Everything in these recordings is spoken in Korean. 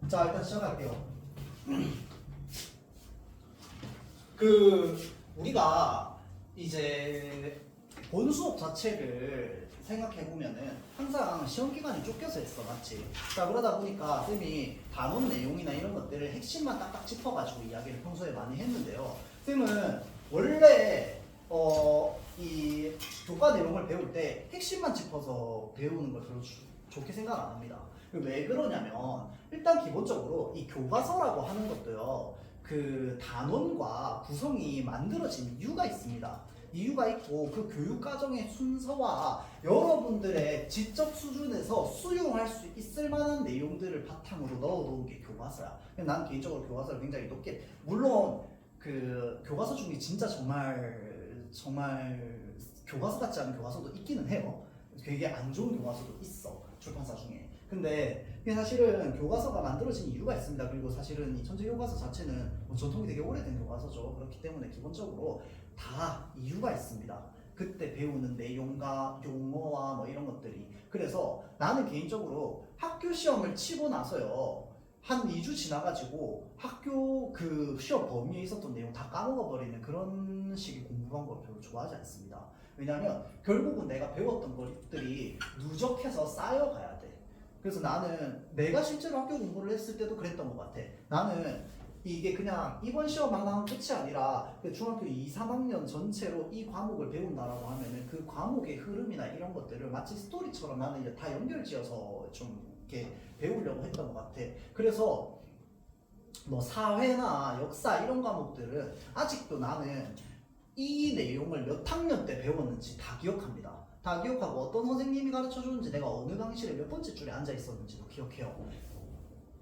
자, 일단 시작할게요. 우리가 이제 본 수업 자체를 생각해보면은 항상 시험 기간이 쫓겨서 했어, 맞지? 자, 그러다 보니까 쌤이 단원 내용이나 이런 것들을 핵심만 딱딱 짚어가지고 이야기를 평소에 많이 했는데요. 쌤은 원래 이 교과 내용을 배울 때 핵심만 짚어서 배우는 걸 별로 좋게 생각 안 합니다. 왜 그러냐면 일단 기본적으로 이 교과서라고 하는 것도요, 그 단원과 구성이 만들어진 이유가 있습니다. 이유가 있고 그 교육 과정의 순서와 여러분들의 지적 수준에서 수용할 수 있을 만한 내용들을 바탕으로 넣어놓은 게 교과서야. 난 개인적으로 교과서를 굉장히 높게, 물론 그 교과서 중에 진짜 정말 교과서 같지 않은 교과서도 있기는 해요. 되게 안 좋은 교과서도 있어, 출판사 중에. 근데 사실은 교과서가 만들어진 이유가 있습니다. 그리고 사실은 이 천재 교과서 자체는 전통이 되게 오래된 교과서죠. 그렇기 때문에 기본적으로 다 이유가 있습니다. 그때 배우는 내용과 용어와 뭐 이런 것들이. 그래서 나는 개인적으로 학교 시험을 치고 나서요, 한 2주 지나가지고 학교 그 시험 범위에 있었던 내용 다 까먹어 버리는 그런 식의 공부 방법을 별로 좋아하지 않습니다. 왜냐하면 결국은 내가 배웠던 것들이 누적해서 쌓여가야 돼. 그래서 나는 내가 실제로 학교 공부를 했을 때도 그랬던 것 같아. 나는 이게 그냥 이번 시험만 하면 끝이 아니라 중학교 2, 3학년 전체로 이 과목을 배운다라고 하면은 그 과목의 흐름이나 이런 것들을 마치 스토리처럼 나는 이제 다 연결지어서 좀 이렇게 배우려고 했던 것 같아. 그래서 뭐 사회나 역사 이런 과목들은 아직도 나는 이 내용을 몇 학년 때 배웠는지 다 기억합니다. 다 기억하고 어떤 선생님이 가르쳐 주는지, 내가 어느 강실에 몇 번째 줄에 앉아 있었는지도 기억해요.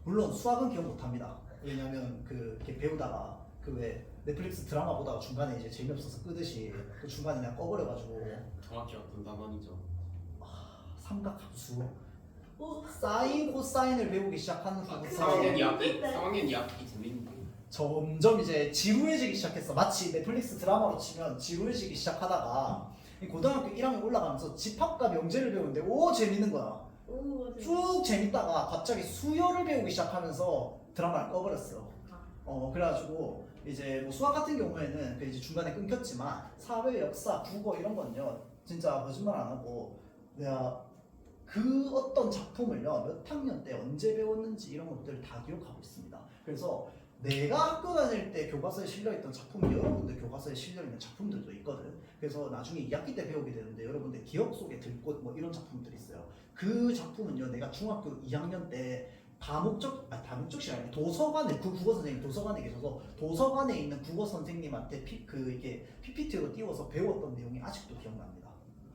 물론 수학은 기억 못합니다. 왜냐면 이렇게 배우다가 왜 넷플릭스 드라마 보다가 중간에 이제 재미없어서 끄듯이 그 중간에 그냥 꺼버려가지고. 정확히 어떤 단원이죠? 삼각함수, 사인 코사인을 배우기 시작하는 후부터 3학년 2학기 재밌는데 점점 이제 지루해지기 시작했어. 마치 넷플릭스 드라마로 치면 지루해지기 시작하다가 고등학교 1학년 올라가면서 집합과 명제를 배우는데 오 재밌는 거야. 쭉 재밌다가 갑자기 수열을 배우기 시작하면서 드라마를 꺼버렸어. 그래가지고 이제 뭐 수학 같은 경우에는 이제 중간에 끊겼지만 사회, 역사, 국어 이런 건요, 진짜 거짓말 안 하고 내가 그 어떤 작품을요 몇 학년 때 언제 배웠는지 이런 것들을 다 기억하고 있습니다. 그래서 내가 학교 다닐 때 교과서에 실려있던 작품이 여러분들 교과서에 실려있는 작품들도 있거든. 그래서 나중에 2학기 때 배우게 되는데 여러분들 기억 속에 들 곳 뭐 이런 작품들이 있어요. 그 작품은요, 내가 중학교 2학년 때 다목적이 아니라 도서관에, 그 국어 선생님 도서관에 계셔서 도서관에 있는 국어 선생님한테 이게 PPT로 띄워서 배웠던 내용이 아직도 기억납니다.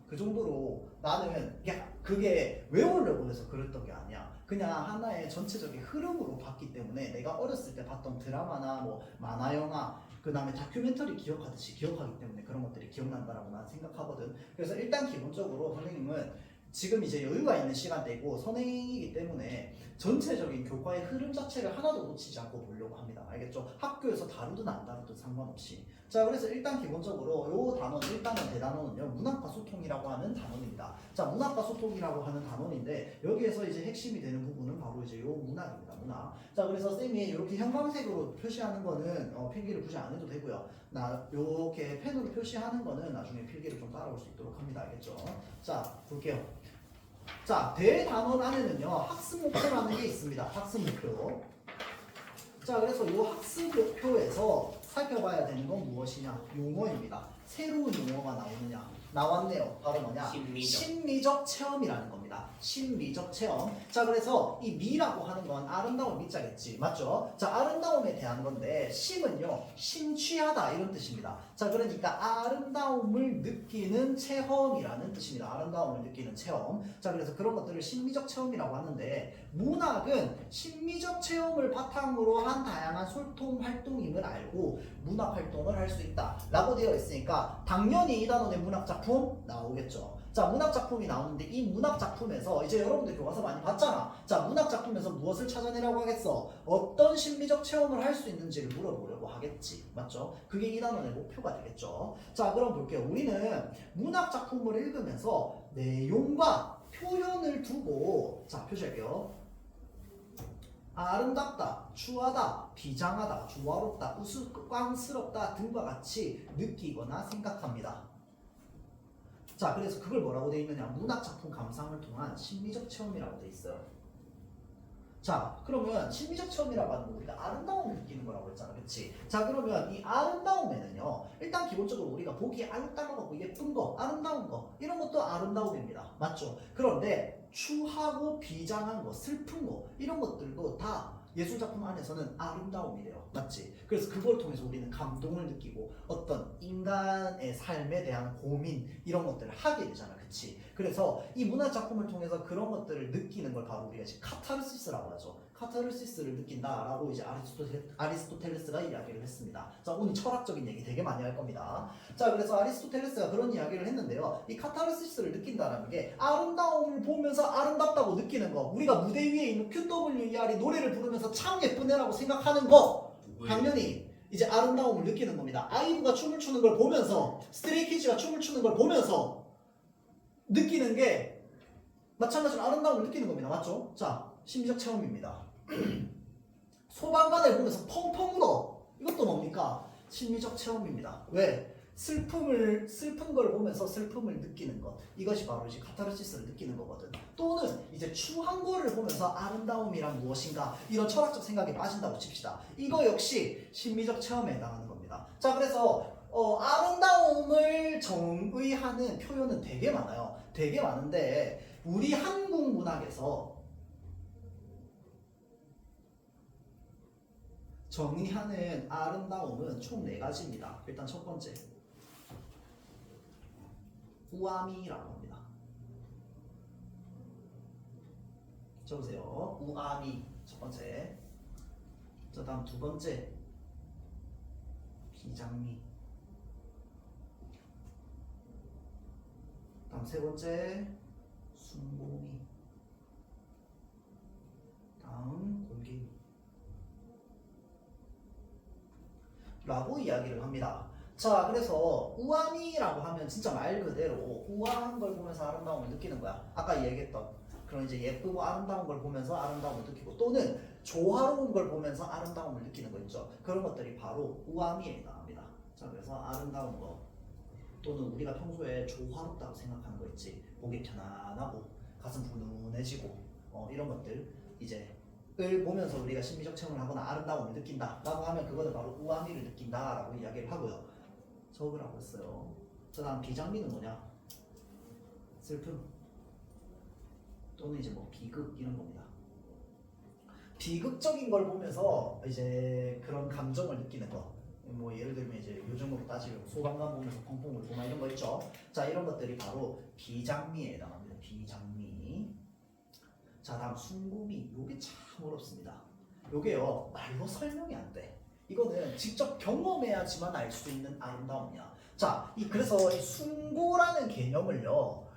그 정도로 나는 그게 외우려고 해서 그랬던 게 아니야. 그냥 하나의 전체적인 흐름으로 봤기 때문에 내가 어렸을 때 봤던 드라마나 뭐 만화, 영화, 그 다음에 다큐멘터리 기억하듯이 기억하기 때문에 그런 것들이 기억난다라고 난 생각하거든. 그래서 일단 기본적으로 선생님은 지금 이제 여유가 있는 시간대이고 선행이기 때문에 전체적인 교과의 흐름 자체를 하나도 놓치지 않고 보려고 합니다. 알겠죠? 학교에서 다루든 안 다루든 상관없이. 자, 그래서 일단 기본적으로 요 단원 1단원 대단원은요, 문학과 소통이라고 하는 단원입니다. 자, 문학과 소통이라고 하는 단원인데 여기에서 이제 핵심이 되는 부분은 바로 이제 요 문학입니다. 문학. 자, 그래서 쌤이 이렇게 형광색으로 표시하는 거는 필기를 굳이 안 해도 되고요. 요렇게 펜으로 표시하는 거는 나중에 필기를 좀 따라올 수 있도록 합니다. 알겠죠? 자, 볼게요. 자, 대단원 안에는요, 학습 목표라는 게 있습니다. 학습 목표. 자, 그래서 이 학습 목표에서 살펴봐야 되는 건 무엇이냐? 용어입니다. 새로운 용어가 나왔네요. 바로 뭐냐? 심미적 체험이라는 겁니다. 심미적 체험. 자, 그래서 이 미라고 하는 건 아름다운 미자겠지. 맞죠? 자, 아름다움에 대한 건데 심은요, 심취하다 이런 뜻입니다. 자, 그러니까 아름다움을 느끼는 체험이라는 뜻입니다. 아름다움을 느끼는 체험. 자, 그래서 그런 것들을 심미적 체험이라고 하는데, 문학은 심미적 체험을 바탕으로 한 다양한 소통 활동임을 알고 문학 활동을 할 수 있다 라고 되어 있으니까 당연히 이 단원의 문학 작품 나오겠죠. 자, 문학 작품이 나오는데 이 문학 작품에서 이제 여러분들 교과서 많이 봤잖아. 자, 문학 작품에서 무엇을 찾아내라고 하겠어? 어떤 심리적 체험을 할 수 있는지를 물어보려고 하겠지. 맞죠? 그게 이 단원의 목표가 되겠죠. 자, 그럼 볼게요. 우리는 문학 작품을 읽으면서 내용과 표현을 두고, 자, 표시할게요. 아름답다, 추하다, 비장하다, 조화롭다, 우스꽝스럽다 등과 같이 느끼거나 생각합니다. 자, 그래서 그걸 뭐라고 돼 있느냐? 문학작품 감상을 통한 심리적 체험이라고 돼 있어요. 자, 그러면 심리적 체험이라고 하는 거 우리가 아름다움을 느끼는 거라고 했잖아, 그치? 자, 그러면 이 아름다움에는요, 일단 기본적으로 우리가 보기에 알록달록하고 예쁜 거, 아름다운 거, 이런 것도 아름다움입니다. 맞죠? 그런데 추하고 비장한 거, 슬픈 거, 이런 것들도 다 예술작품 안에서는 아름다움이래요. 맞지? 그래서 그걸 통해서 우리는 감동을 느끼고 어떤 인간의 삶에 대한 고민 이런 것들을 하게 되잖아. 그치? 그래서 이 문화작품을 통해서 그런 것들을 느끼는 걸 바로 우리가 지금 카타르시스라고 하죠. 카타르시스를 느낀다라고 이제 아리스토텔레스가 이야기를 했습니다. 자, 오늘 철학적인 얘기 되게 많이 할 겁니다. 자, 그래서 아리스토텔레스가 그런 이야기를 했는데요. 이 카타르시스를 느낀다는 게 아름다움을 보면서 아름답다고 느끼는 거. 우리가 무대 위에 있는 QWER이 노래를 부르면서 참 예쁜 애라고 생각하는 거. 당연히 이제 아름다움을 느끼는 겁니다. 아이브가 춤을 추는 걸 보면서, 스트레이키즈가 춤을 추는 걸 보면서 느끼는 게 마찬가지로 아름다움을 느끼는 겁니다. 맞죠? 자, 심리적 체험입니다. 소방관을 보면서 펑펑 울어. 이것도 뭡니까? 심리적 체험입니다. 왜? 슬픈 걸 보면서 슬픔을 느끼는 것. 이것이 바로 이제 카타르시스를 느끼는 거거든. 또는 이제 추한 거를 보면서 아름다움이란 무엇인가 이런 철학적 생각에 빠진다고 칩시다. 이거 역시 심리적 체험에 해당하는 겁니다. 자, 그래서 아름다움을 정의하는 표현은 되게 많아요. 되게 많은데 우리 한국 문학에서 정의하는 아름다움은 총 4가지입니다. 일단 첫 번째, 우아미라고 합니다. 적으세요. 우아미 첫 번째. 자, 다음 두 번째, 비장미. 다음 세 번째, 순고미. 다음 골개미 라고 이야기를 합니다. 자, 그래서 우아미라고 하면 진짜 말 그대로 우아한 걸 보면서 아름다움을 느끼는 거야. 아까 얘기했던 그런 이제 예쁘고 아름다운 걸 보면서 아름다움을 느끼고, 또는 조화로운 걸 보면서 아름다움을 느끼는 거 있죠. 그런 것들이 바로 우아미에 해당합니다. 자, 그래서 아름다운 거, 또는 우리가 평소에 조화롭다고 생각하는 거 있지. 보기 편안하고 가슴 분운해지고 이런 것들 이제 을 보면서 우리가 심리적 체험을 하거나 아름다움을 느낀다 라고 하면 그거는 바로 우아미를 느낀다 라고 이야기를 하고요. 적으라고 했어요. 그 다음 비장미는 뭐냐? 슬픔 또는 이제 뭐 비극 이런 겁니다. 비극적인 걸 보면서 이제 그런 감정을 느끼는 거. 뭐 예를 들면 이제 요즘으로 따지면 소방관 보면서 펑펑 울거나 이런 거 있죠. 자, 이런 것들이 바로 비장미에 해당합니다. 비장미. 자, 다음 순고미. 요게 참 어렵습니다. 요게요, 말로 설명이 안 돼. 이거는 직접 경험해야지만 알 수 있는 아름다움이야. 자, 그래서 이 순고라는 개념을요,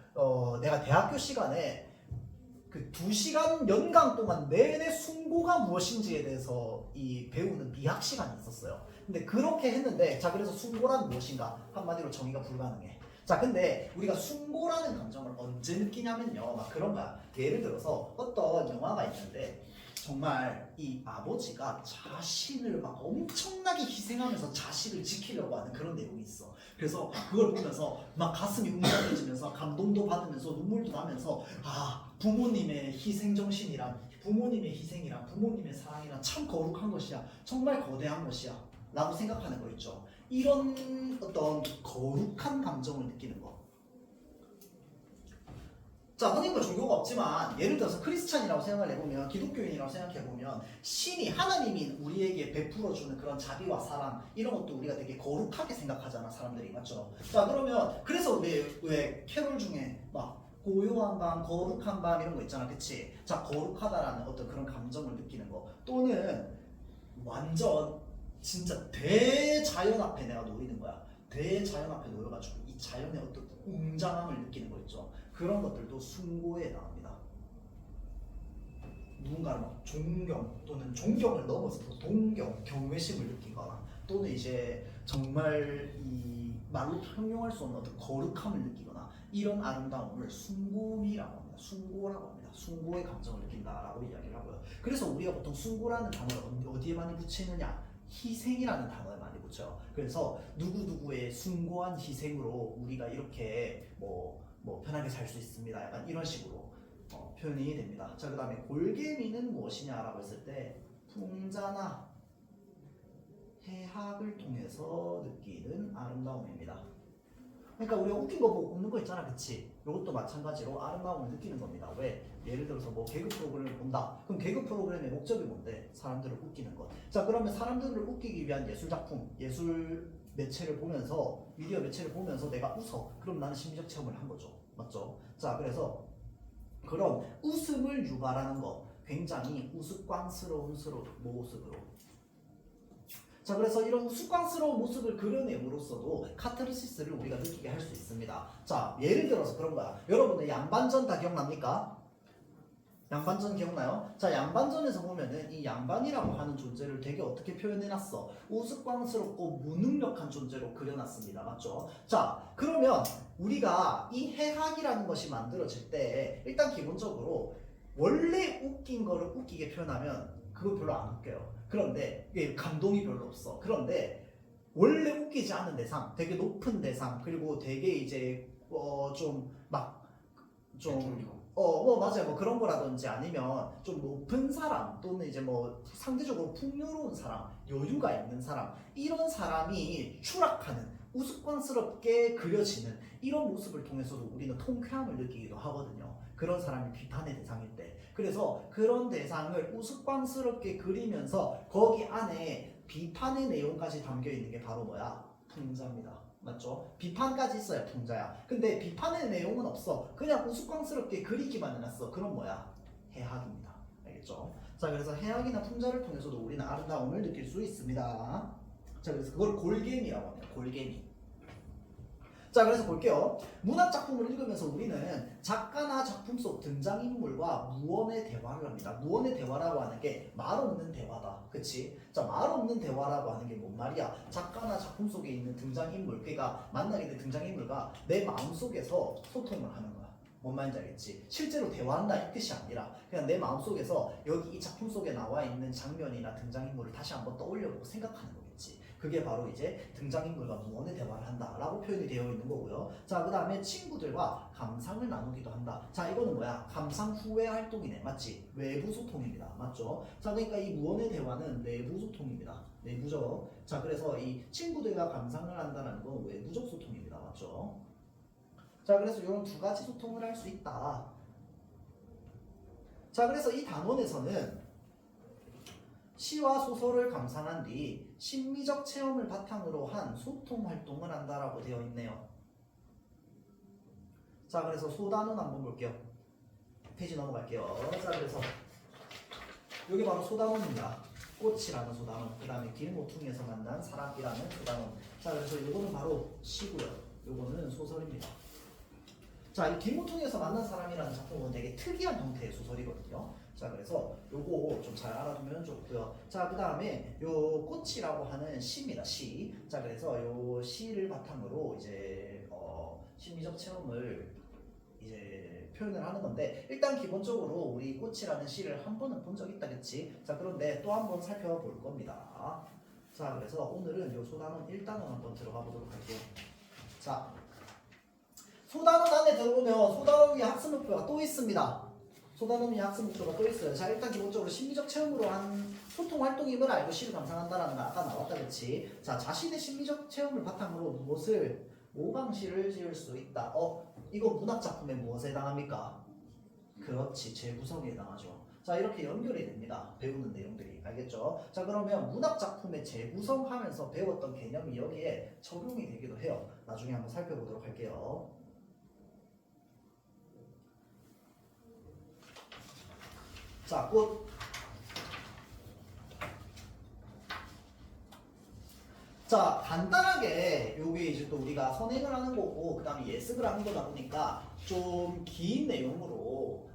내가 대학교 시간에 그 2시간 연강 동안 내내 순고가 무엇인지에 대해서 배우는 미학 시간이 있었어요. 근데 그렇게 했는데, 자, 그래서 순고란 무엇인가? 한마디로 정의가 불가능해. 자, 근데 우리가 순고라는 감정을 언제 느끼냐면요, 막 그런 거야. 예를 들어서 어떤 영화가 있는데 정말 이 아버지가 자신을 막 엄청나게 희생하면서 자식을 지키려고 하는 그런 내용이 있어. 그래서 그걸 보면서 막 가슴이 웅장해지면서 감동도 받으면서 눈물도 나면서, 아, 부모님의 희생정신이란, 부모님의 희생이란, 부모님의 사랑이란 참 거룩한 것이야, 정말 거대한 것이야 라고 생각하는 거 있죠. 이런 어떤 거룩한 감정을 느끼는 거. 자, 흔히뭐 종교가 없지만 예를 들어서 크리스찬이라고 생각을 해보면, 기독교인이라고 생각해보면 신이, 하나님이 우리에게 베풀어주는 그런 자비와 사랑 이런 것도 우리가 되게 거룩하게 생각하잖아, 사람들이. 맞죠? 자, 그러면 그래서 왜 캐롤 중에 막 고요한 밤, 거룩한 밤 이런 거 있잖아, 그치? 자, 거룩하다라는 어떤 그런 감정을 느끼는 거, 또는 완전 진짜 대자연 앞에 내가 놓이는 거야. 대자연 앞에 놓여가지고 이 자연의 어떤 웅장함을 느끼는 거 있죠. 그런 것들도 순고에 해당합니다. 누군가를 막 존경 또는 존경을 넘어서 동경, 경외심을 느끼거나, 또는 이제 정말 이 말로 형용할 수 없는 어떤 거룩함을 느끼거나, 이런 아름다움을 숭고미라고 합니다. 숭고라고 합니다. 숭고의 감정을 느낀다라고 이야기를 하고요. 그래서 우리가 보통 숭고라는 단어를 어디에 많이 붙이느냐? 희생이라는 단어에 많이 붙여요. 그래서 누구누구의 숭고한 희생으로 우리가 이렇게 뭐 편하게 살 수 있습니다. 약간 이런 식으로 표현이 됩니다. 자, 그 다음에 골개미는 무엇이냐라고 했을 때 풍자나 해학을 통해서 느끼는 아름다움입니다. 그러니까 우리가 웃긴 거 보고 웃는 거 있잖아, 그치? 이것도 마찬가지로 아름다움을 느끼는 겁니다. 왜? 예를 들어서 뭐 개그 프로그램을 본다. 그럼 개그 프로그램의 목적이 뭔데? 사람들을 웃기는 것. 자, 그러면 사람들을 웃기기 위한 예술 작품, 예술 매체를 보면서, 미디어 매체를 보면서 내가 웃어. 그럼 나는 심리적 체험을 한 거죠. 맞죠? 자, 그래서 그런 웃음을 유발하는 것, 굉장히 우스꽝스러운 모습으로. 자, 그래서 이런 우스꽝스러운 모습을 그려냄으로써도 카타르시스를 우리가 느끼게 할 수 있습니다. 자, 예를 들어서 그런 거야. 여러분들 양반전 다 기억납니까? 양반전 기억나요? 자, 양반전에서 보면은 이 양반이라고 하는 존재를 되게 어떻게 표현해놨어? 우스꽝스럽고 무능력한 존재로 그려놨습니다. 맞죠? 자, 그러면 우리가 이 해학이라는 것이 만들어질 때 일단 기본적으로 원래 웃긴 거를 웃기게 표현하면 그거 별로 안 웃겨요. 그런데 이게 감동이 별로 없어. 그런데 원래 웃기지 않은 대상, 되게 높은 대상, 그리고 되게 이제 뭐 맞아요. 뭐 그런 거라든지 아니면 좀 높은 사람 또는 이제 뭐 상대적으로 풍요로운 사람, 여유가 있는 사람, 이런 사람이 추락하는 우스꽝스럽게 그려지는 이런 모습을 통해서도 우리는 통쾌함을 느끼기도 하거든요. 그런 사람이 비판의 대상일 때. 그래서 그런 대상을 우스꽝스럽게 그리면서 거기 안에 비판의 내용까지 담겨 있는 게 바로 뭐야? 풍자입니다. 맞죠? 비판까지 있어야 풍자야. 근데 비판의 내용은 없어. 그냥 우스꽝스럽게 그리기만 해놨어. 그럼 뭐야? 해학입니다. 알겠죠? 자, 그래서 해학이나 풍자를 통해서도 우리는 아름다움을 느낄 수 있습니다. 자, 그래서 그걸 골개미라고 합니다. 골개미. 자, 그래서 볼게요. 문학 작품을 읽으면서 우리는 작가나 작품 속 등장인물과 무언의 대화를 합니다. 무언의 대화라고 하는 게 말 없는 대화다. 그치? 자, 말 없는 대화라고 하는 게 뭔 말이야? 작가나 작품 속에 있는 등장인물, 그러니까 만나게 된 등장인물과 내 마음속에서 소통을 하는 거야. 뭔 말인지 알겠지? 실제로 대화한다 이 뜻이 아니라 그냥 내 마음속에서 여기 이 작품 속에 나와 있는 장면이나 등장인물을 다시 한번 떠올려보고 생각하는 거겠지. 그게 바로 이제 등장인물과 무언의 대화를 한다라고 표현이 되어 있는 거고요. 자, 그 다음에 친구들과 감상을 나누기도 한다. 자, 이거는 뭐야? 감상 후의 활동이네. 맞지? 외부 소통입니다. 맞죠? 자, 그러니까 이 무언의 대화는 내부 소통입니다. 내부적. 자, 그래서 이 친구들과 감상을 한다는 건 외부적 소통입니다. 맞죠? 자, 그래서 이런 두 가지 소통을 할 수 있다. 자, 그래서 이 단원에서는 시와 소설을 감상한 뒤 심미적 체험을 바탕으로 한 소통 활동을 한다라고 되어 있네요. 자, 그래서 소단원 한번 볼게요. 페이지 넘어갈게요. 자, 그래서 여기 바로 소단원입니다. 꽃이라는 소단원, 그 다음에 길모퉁이에서 만난 사람이라는 소단원. 자, 그래서 이거는 바로 시고요. 이거는 소설입니다. 자, 이 길모퉁이에서 만난 사람이라는 작품은 되게 특이한 형태의 소설이거든요. 자, 그래서 요거 좀 잘 알아두면 좋고요. 자, 그 다음에 요 꽃이라고 하는 시입니다. 시. 자, 그래서 요 시를 바탕으로 이제 심리적 체험을 이제 표현을 하는 건데, 일단 기본적으로 우리 꽃이라는 시를 한 번은 본 적 있다겠지. 자, 그런데 또 한 번 살펴볼 겁니다. 자, 그래서 오늘은 요 소단원 1단원 한번 들어가 보도록 할게요. 자, 소단원 안에 들어오면 소단원 위에 학습 목표가 또 있습니다. 소단원 위에 학습 목표가 또 있어요. 자, 일단 기본적으로 심리적 체험으로 한 소통 활동임을 알고 시를 감상한다라는 거 아까 나왔다 그치? 자, 자신의 심리적 체험을 바탕으로 무엇을 모방시를 지을 수 있다. 이거 문학 작품에 무엇에 해당합니까? 그렇지, 재구성에 해당하죠. 자, 이렇게 연결이 됩니다. 배우는 내용들이. 알겠죠? 자, 그러면 문학 작품의 재구성하면서 배웠던 개념이 여기에 적용이 되기도 해요. 나중에 한번 살펴보도록 할게요. 자, 꽃. 자, 간단하게 요게 이제 또 우리가 선행을 하는 거고 그 다음에 예습을 하는 거다 보니까 좀 긴 내용으로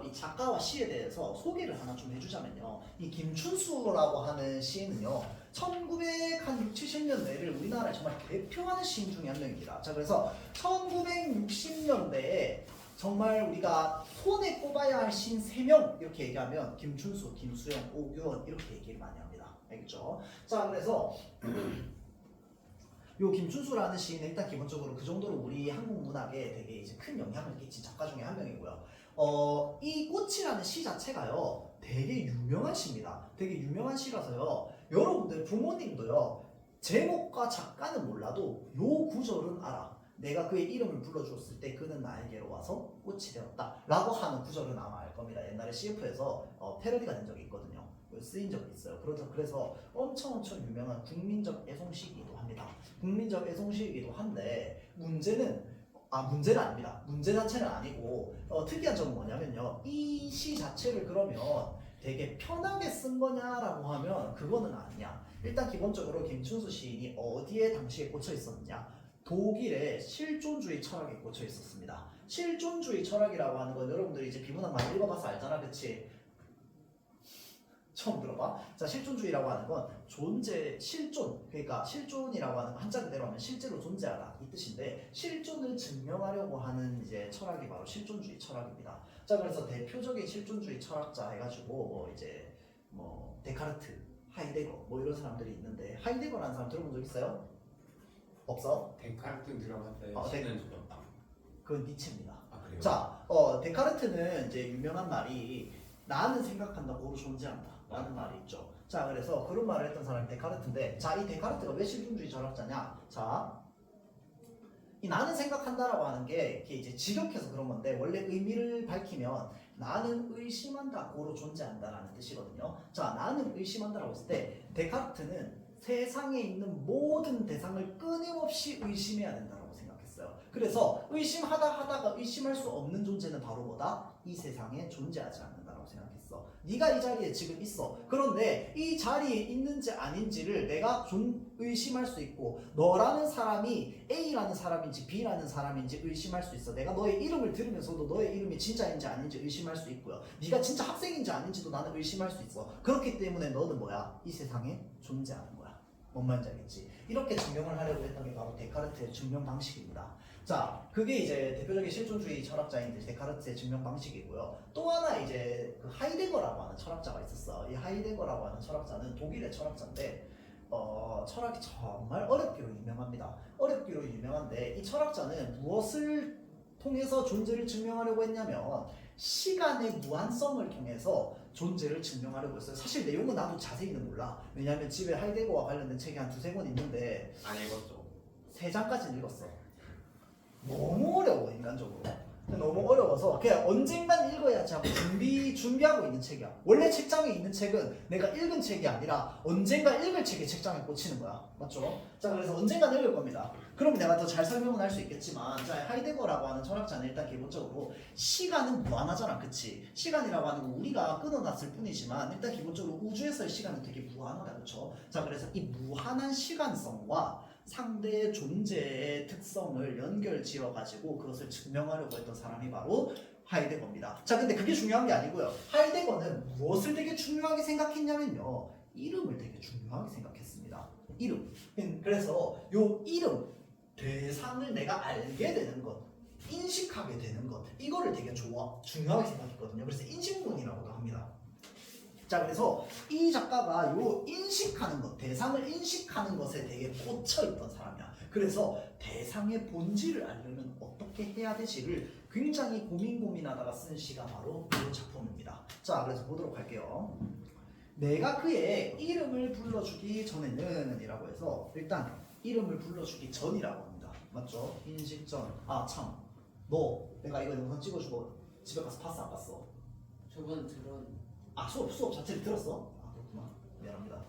이 이 작가와 시에 대해서 소개를 하나 좀 해주자면요. 이 김춘수라고 하는 시인은요. 1960, 70년대를 우리나라에 정말 대표하는 시인 중에 한 명입니다. 자, 그래서 1960년대에 정말 우리가 손에 꼽아야 할 시인 3명 이렇게 얘기하면 김춘수, 김수영, 오규원 이렇게 얘기를 많이 합니다. 알겠죠? 자, 그래서 요 김춘수라는 시인은 일단 기본적으로 그 정도로 우리 한국 문학에 되게 이제 큰 영향을 끼친 작가 중에 한 명이고요. 이 꽃이라는 시 자체가요, 되게 유명한 시입니다. 되게 유명한 시라서요, 여러분들 부모님도요, 제목과 작가는 몰라도 요 구절은 알아. 내가 그의 이름을 불러주었을 때 그는 나에게로 와서 꽃이 되었다 라고 하는 구절은 아마 알 겁니다. 옛날에 CF에서 패러디가 된 적이 있거든요. 쓰인 적이 있어요. 그래서 엄청 유명한 국민적 애송시이기도 합니다. 국민적 애송시이기도 한데 문제는 아닙니다. 문제 자체는 아니고 특이한 점은 뭐냐면요. 이 시 자체를 그러면 되게 편하게 쓴 거냐라고 하면 그거는 아니야. 일단 기본적으로 김춘수 시인이 어디에 당시에 꽂혀 있었느냐? 독일의 실존주의 철학에 꽂혀 있었습니다. 실존주의 철학이라고 하는 건 여러분들이 이제 비문학 많이 읽어봐서 알잖아, 그치? 처음 들어봐? 자, 실존주의라고 하는 건 실존, 그러니까 실존이라고 하는 건 한자 그대로 하면 실제로 존재하다 이 뜻인데, 실존을 증명하려고 하는 이제 철학이 바로 실존주의 철학입니다. 자, 그래서 대표적인 실존주의 철학자 해가지고 데카르트, 하이데거 이런 사람들이 있는데, 하이데거라는 사람 들어본 적 있어요? 없어? 데카르트 들어갔는데 시는 죽였다. 그건 니체입니다. 아 그래요? 자, 데카르트는 이제 유명한 말이 나는 생각한다, 고로 존재한다 라는 말이 있죠. 자, 그래서 그런 말을 했던 사람이 데카르트인데, 자, 이 데카르트가 왜 실존주의 철학자냐? 자, 이 나는 생각한다라고 하는 게 이제 직역해서 그런 건데, 원래 의미를 밝히면 나는 의심한다, 고로 존재한다라는 뜻이거든요. 자, 나는 의심한다라고 했을 때 데카르트는 세상에 있는 모든 대상을 끊임없이 의심해야 된다고 생각했어요. 그래서 의심하다가 의심할 수 없는 존재는 바로 뭐다? 이 세상에 존재하지 않는다고 생각했어. 네가 이 자리에 지금 있어. 그런데 이 자리에 있는지 아닌지를 내가 의심할 수 있고, 너라는 사람이 A라는 사람인지 B라는 사람인지 의심할 수 있어. 내가 너의 이름을 들으면서도 너의 이름이 진짜인지 아닌지 의심할 수 있고요. 네가 진짜 학생인지 아닌지도 나는 의심할 수 있어. 그렇기 때문에 너는 뭐야? 이 세상에 존재하는 거야. 뭔 말인지 알겠지? 이렇게 증명을 하려고 했던 게 바로 데카르트의 증명 방식입니다. 자, 그게 이제 대표적인 실존주의 철학자인 데카르트의 증명 방식이고요. 또 하나 이제 그 하이데거라고 하는 철학자가 있었어. 이 하이데거라고 하는 철학자는 독일의 철학자인데, 철학이 정말 어렵기로 유명합니다. 어렵기로 유명한데, 이 철학자는 무엇을 통해서 존재를 증명하려고 했냐면 시간의 무한성을 통해서 존재를 증명하려고 했어요. 사실 내용은 나도 자세히는 몰라. 왜냐하면 집에 하이데거와 관련된 책이 한 2-3권 있는데 안 읽었죠. 3장까지는 읽었어. 너무 어려워, 인간적으로. 너무 어려워서 그냥 언젠간 읽어야지 하고 준비하고 있는 책이야. 원래 책장에 있는 책은 내가 읽은 책이 아니라 언젠가 읽을 책이 책장에 꽂히는 거야. 맞죠? 자, 그래서 언젠간 읽을 겁니다. 그럼 내가 더 잘 설명은 할 수 있겠지만, 자, 하이데거라고 하는 철학자는 일단 기본적으로 시간은 무한하잖아, 그치? 시간이라고 하는 건 우리가 끊어놨을 뿐이지만 일단 기본적으로 우주에서의 시간은 되게 무한하다, 그쵸? 자, 그래서 이 무한한 시간성과 상대의 존재의 특성을 연결 지어가지고 그것을 증명하려고 했던 사람이 바로 하이데거입니다. 자, 근데 그게 중요한 게 아니고요. 하이데거는 무엇을 되게 중요하게 생각했냐면요, 이름을 되게 중요하게 생각했습니다. 이름. 그래서 요 이름, 대상을 내가 알게 되는 것, 인식하게 되는 것, 이거를 되게 중요하게 생각했거든요. 그래서 인식론이라고도 합니다. 자, 그래서 이 작가가 요 인식하는 것, 대상을 인식하는 것에 되게 꽂혀있던 사람이야. 그래서 대상의 본질을 알려면 어떻게 해야 되지를 굉장히 고민하다가 쓴 시가 바로 이 작품입니다. 자, 그래서 보도록 할게요. 내가 그의 이름을 불러주기 전에는 이라고 해서, 일단 이름을 불러주기 전이라고 합니다. 맞죠? 인식전. 아, 참, 너 내가 이거 영상 찍어주고 집에 가서 봤어, 안 봤어? 저번 들은 아, 수업 자체를 들었어? 아, 그렇구나. 미안합니다.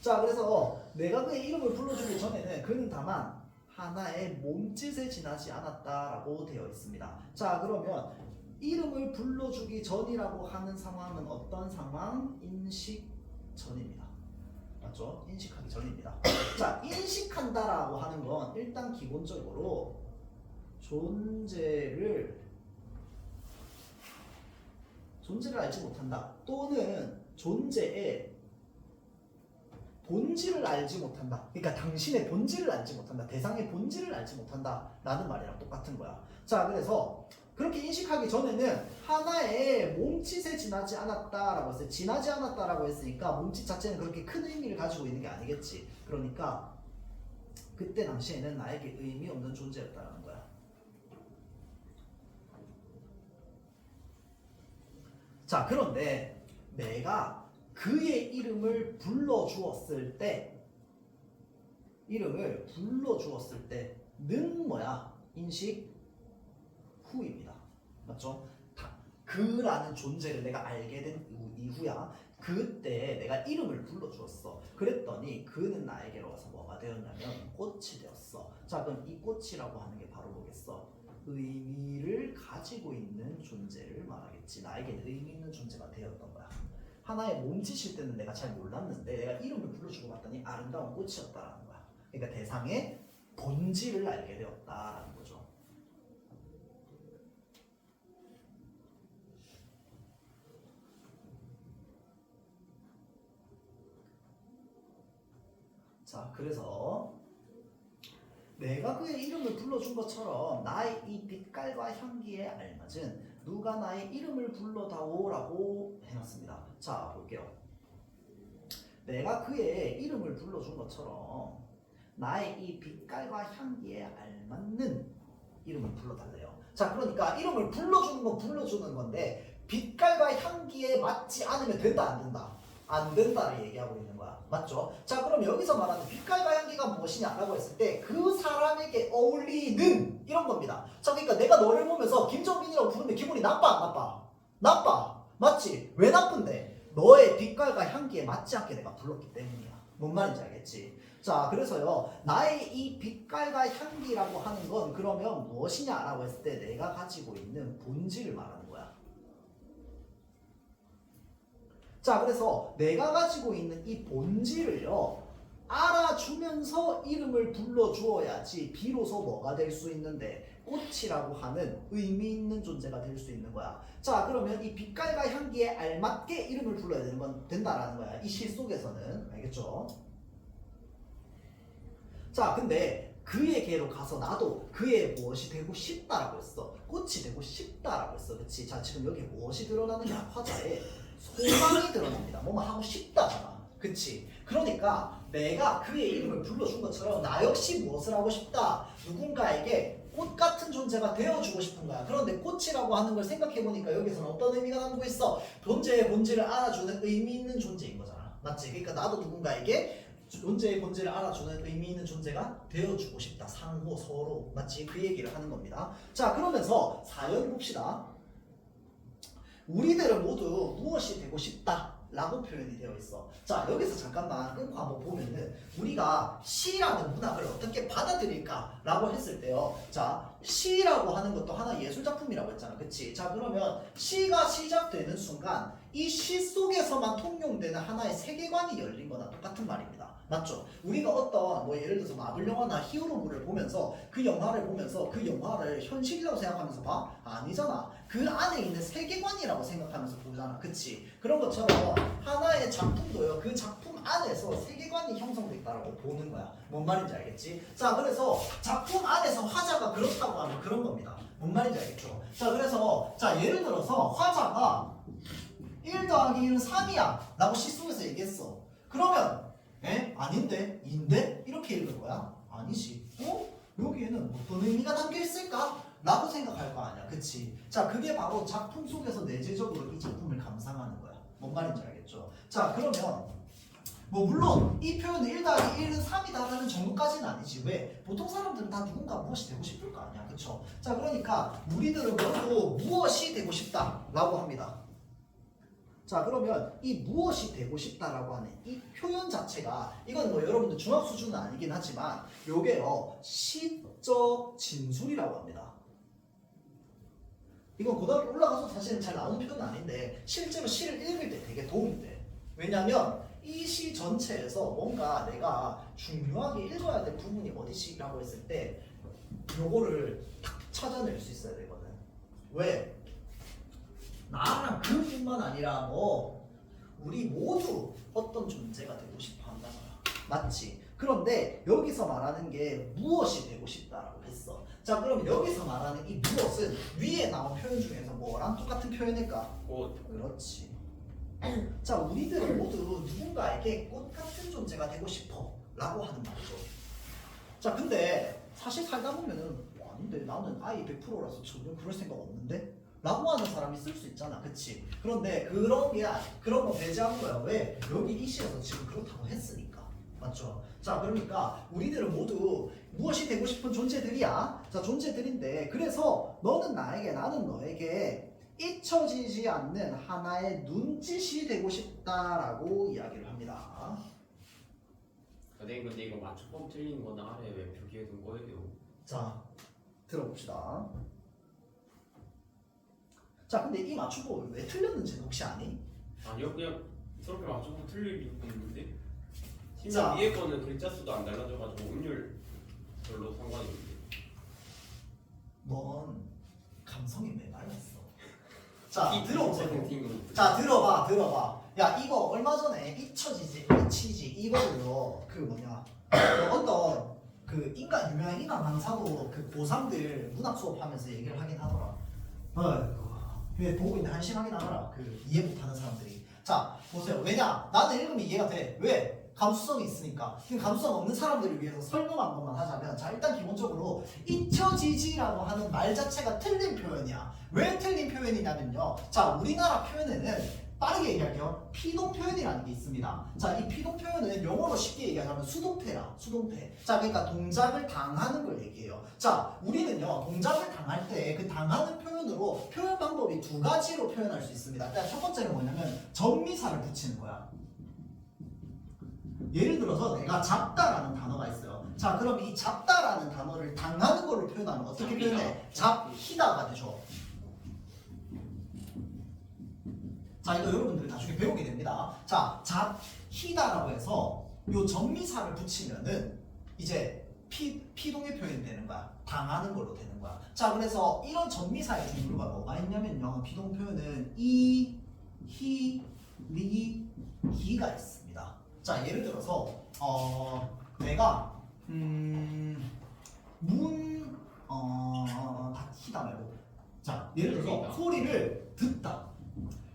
자, 그래서 내가 그의 이름을 불러주기 전에는 그는 다만 하나의 몸짓에 지나지 않았다라고 되어 있습니다. 자, 그러면 이름을 불러주기 전이라고 하는 상황은 어떤 상황? 인식 전입니다. 맞죠? 인식하기 전입니다. 자, 인식한다라고 하는 건 일단 기본적으로 존재를 존재를 알지 못한다. 또는 존재의 본질을 알지 못한다. 그러니까 당신의 본질을 알지 못한다. 대상의 본질을 알지 못한다. 라는 말이랑 똑같은 거야. 자, 그래서 그렇게 인식하기 전에는 하나의 몸짓에 지나지 않았다라고 했어요. 지나지 않았다라고 했으니까 몸짓 자체는 그렇게 큰 의미를 가지고 있는 게 아니겠지. 그러니까 그때 당시에는 나에게 의미 없는 존재였다라는 거야. 자, 그런데 내가 그의 이름을 불러주었을 때는 뭐야? 인식 후입니다. 맞죠? 그라는 존재를 내가 알게 된 이후야. 그때 내가 이름을 불러주었어. 그랬더니 그는 나에게로 와서 뭐가 되었냐면 꽃이 되었어. 자, 그럼 이 꽃이라고 하는 게 바로 뭐겠어? 의미를 가지고 있는 존재를 말하겠지. 나에게는 의미 있는 존재가 되었던 거야. 하나의 몸짓일 때는 내가 잘 몰랐는데 내가 이름을 불러주고 봤더니 아름다운 꽃이었다라는 거야. 그러니까 대상의 본질을 알게 되었다라는 거죠. 자, 그래서 내가 그의 이름을 불러준 것처럼 나의 이 빛깔과 향기에 알맞은 누가 나의 이름을 불러다오라고 해놨습니다. 자, 볼게요. 내가 그의 이름을 불러준 것처럼 나의 이 빛깔과 향기에 알맞는 이름을 불러달래요. 자, 그러니까 이름을 불러주는 건 불러주는 건데 빛깔과 향기에 맞지 않으면 된다, 안 된다? 안 된다를 얘기하고 있는 거야. 맞죠? 자, 그럼 여기서 말하는 빛깔과 향기가 무엇이냐라고 했을 때 그 사람에게 어울리는 이런 겁니다. 자, 그러니까 내가 너를 보면서 김정빈이라고 부르면 기분이 나빠, 안 나빠? 나빠. 맞지? 왜 나쁜데? 너의 빛깔과 향기에 맞지 않게 내가 불렀기 때문이야. 뭔 말인지 알겠지? 자, 그래서요, 나의 이 빛깔과 향기라고 하는 건 그러면 무엇이냐라고 했을 때 내가 가지고 있는 본질을 말하는 거야. 자, 그래서 내가 가지고 있는 이 본질을요, 알아주면서 이름을 불러주어야지 비로소 뭐가 될 수 있는데 꽃이라고 하는 의미 있는 존재가 될 수 있는 거야. 자, 그러면 이 빛깔과 향기에 알맞게 이름을 불러야 되는 건 된다라는 거야. 이 시 속에서는. 알겠죠? 자, 근데 그에게로 가서 나도 그의 무엇이 되고 싶다라고 했어. 꽃이 되고 싶다라고 했어. 그치? 자, 지금 여기 무엇이 드러나느냐? 화자에 소망이 드러납니다. 뭐뭐 하고 싶다잖아. 그치? 그러니까 내가 그의 이름을 불러준 것처럼 나 역시 무엇을 하고 싶다. 누군가에게 꽃 같은 존재가 되어주고 싶은 거야. 그런데 꽃이라고 하는 걸 생각해보니까 여기서는 어떤 의미가 담고 있어? 존재의 본질을 알아주는 의미 있는 존재인 거잖아. 맞지? 그러니까 나도 누군가에게 존재의 본질을 알아주는 의미 있는 존재가 되어주고 싶다. 상호, 서로. 맞지? 그 얘기를 하는 겁니다. 자, 그러면서 사연 봅시다. 우리들은 모두 무엇이 되고 싶다 라고 표현이 되어 있어. 자, 여기서 잠깐만 끊고 한번 보면은 우리가 시라는 문학을 어떻게 받아들일까 라고 했을 때요, 자, 시라고 하는 것도 하나 예술작품이라고 했잖아. 그치? 자, 그러면 시가 시작되는 순간 이 시 속에서만 통용되는 하나의 세계관이 열린 거나 똑같은 말입니다. 맞죠? 우리가 어떤 뭐 예를 들어서 마블 영화나 히어로물을 보면서 그 영화를 현실이라고 생각하면서 봐? 아니잖아. 그 안에 있는 세계관이라고 생각하면서 보잖아. 그치? 그런 것처럼 하나의 작품도요, 그 작품 안에서 세계관이 형성됐다라고 보는 거야. 뭔 말인지 알겠지? 자, 그래서 작품 안에서 화자가 그렇다고 하면 그런 겁니다. 뭔 말인지 알겠죠? 자, 그래서 자, 예를 들어서 화자가 1 더하기 1은 3이야 라고 시 속에서 얘기했어. 그러면 아닌데? 인데? 이렇게 읽을 거야? 아니지. 여기에는 어떤 의미가 담겨 있을까? 라고 생각할 거 아니야. 그치? 자, 그게 바로 작품 속에서 내재적으로 이 작품을 감상하는 거야. 뭔 말인지 알겠죠? 자, 그러면 뭐 물론 이 표현은 1 더하기 1은 3이다라는 정도까지는 아니지. 왜? 보통 사람들은 다 누군가 무엇이 되고 싶을 거 아니야. 그쵸? 자, 그러니까 우리들은 모두 무엇이 되고 싶다 라고 합니다. 자, 그러면 이 무엇이 되고 싶다라고 하는 이 표현 자체가, 이건 뭐 여러분들 중학 수준은 아니긴 하지만 요게요, 시적 진술이라고 합니다. 이건 고등학교 올라가서 사실은 잘 나오는 표현은 아닌데 실제로 시를 읽을 때 되게 도움이 돼. 왜냐면 이 시 전체에서 뭔가 내가 중요하게 읽어야 될 부분이 어디시라고 했을 때 요거를 탁 찾아낼 수 있어야 되거든. 왜? 나랑 그뿐만 아니라 뭐 우리 모두 어떤 존재가 되고 싶어 한다는 거야. 맞지? 그런데 여기서 말하는 게 무엇이 되고 싶다라고 했어. 자, 그럼 여기서 말하는 이 무엇은 위에 나온 표현 중에서 뭐랑 똑같은 표현일까? 꽃. 그렇지. 자, 우리들은 모두 누군가에게 꽃 같은 존재가 되고 싶어 라고 하는 말이죠. 자, 근데 사실 살다 보면은 아닌데 나는 아이 100%라서 전혀 그럴 생각 없는데? 라고 하는 사람이 있을 수 있잖아. 그치? 그런데 그런 거 배제한 거야. 왜? 여기 이 시에서 지금 그렇다고 했으니까. 맞죠? 자, 그러니까 우리들은 모두 무엇이 되고 싶은 존재들이야. 자, 존재들인데 그래서 너는 나에게 나는 너에게 잊혀지지 않는 하나의 눈짓이 되고 싶다라고 이야기를 합니다. 선생님 근데 이거 맞춤법 틀린 거는 아래 왜 표기해 둔 거예요? 자, 들어봅시다. 자, 근데 이 맞춤법을 왜 틀렸는지 혹시 아니? 아니요 그냥 저렇게 맞춤법 틀릴 이유가 있는데 자. 심지어 위에 거는 글자 수도 안 달라져가지고 음률 별로 상관이 없는데 넌 감성이 메말랐어. 자, 들어보세요. 세븐틴 자, 들어봐. 야, 이거 얼마 전에 잊히지 이걸로 그 뭐냐 어떤 그 유명한 인간 강사도 그 고3들 문학 수업하면서 얘기를 하긴 하더라. 왜 보고 있는데 한심하긴 하더라. 그 이해 못하는 사람들이. 자, 보세요. 왜냐? 나는 읽으면 이해가 돼. 왜? 감수성이 있으니까. 감수성 없는 사람들을 위해서 설명 한 번만 하자면, 자, 일단 기본적으로 잊혀지지라고 하는 말 자체가 틀린 표현이야. 왜 틀린 표현이냐면요. 자, 우리나라 표현에는 빠르게 얘기할게요. 피동 표현이라는 게 있습니다. 자, 이 피동 표현은 영어로 쉽게 얘기하자면 수동태라. 수동태. 자, 그러니까 동작을 당하는 걸 얘기해요. 자, 우리는요, 동작을 당할 때 그 당하는 표현으로 표현 방법이 두 가지로 표현할 수 있습니다. 일단 첫 번째는 뭐냐면 전미사를 붙이는 거야. 예를 들어서 내가 잡다라는 단어가 있어요. 자, 그럼 이 잡다라는 단어를 당하는 걸로 표현하는 거 어떻게 표현해? 잡히다가 되죠. 자, 이거 여러분들 나중에 배우게 됩니다. 자, 잡히다라고 해서 요 전미사를 붙이면은 이제 피동의 표현이 되는 거야. 당하는 걸로 되는 거야. 자, 그래서 이런 전미사의 종류가 뭐가 있냐면요. 피동 표현은 이, 히, 리, 기가 있습니다. 자, 예를 들어서 내가 닫히다 말고, 자, 예를 들어서 소리를 듣다.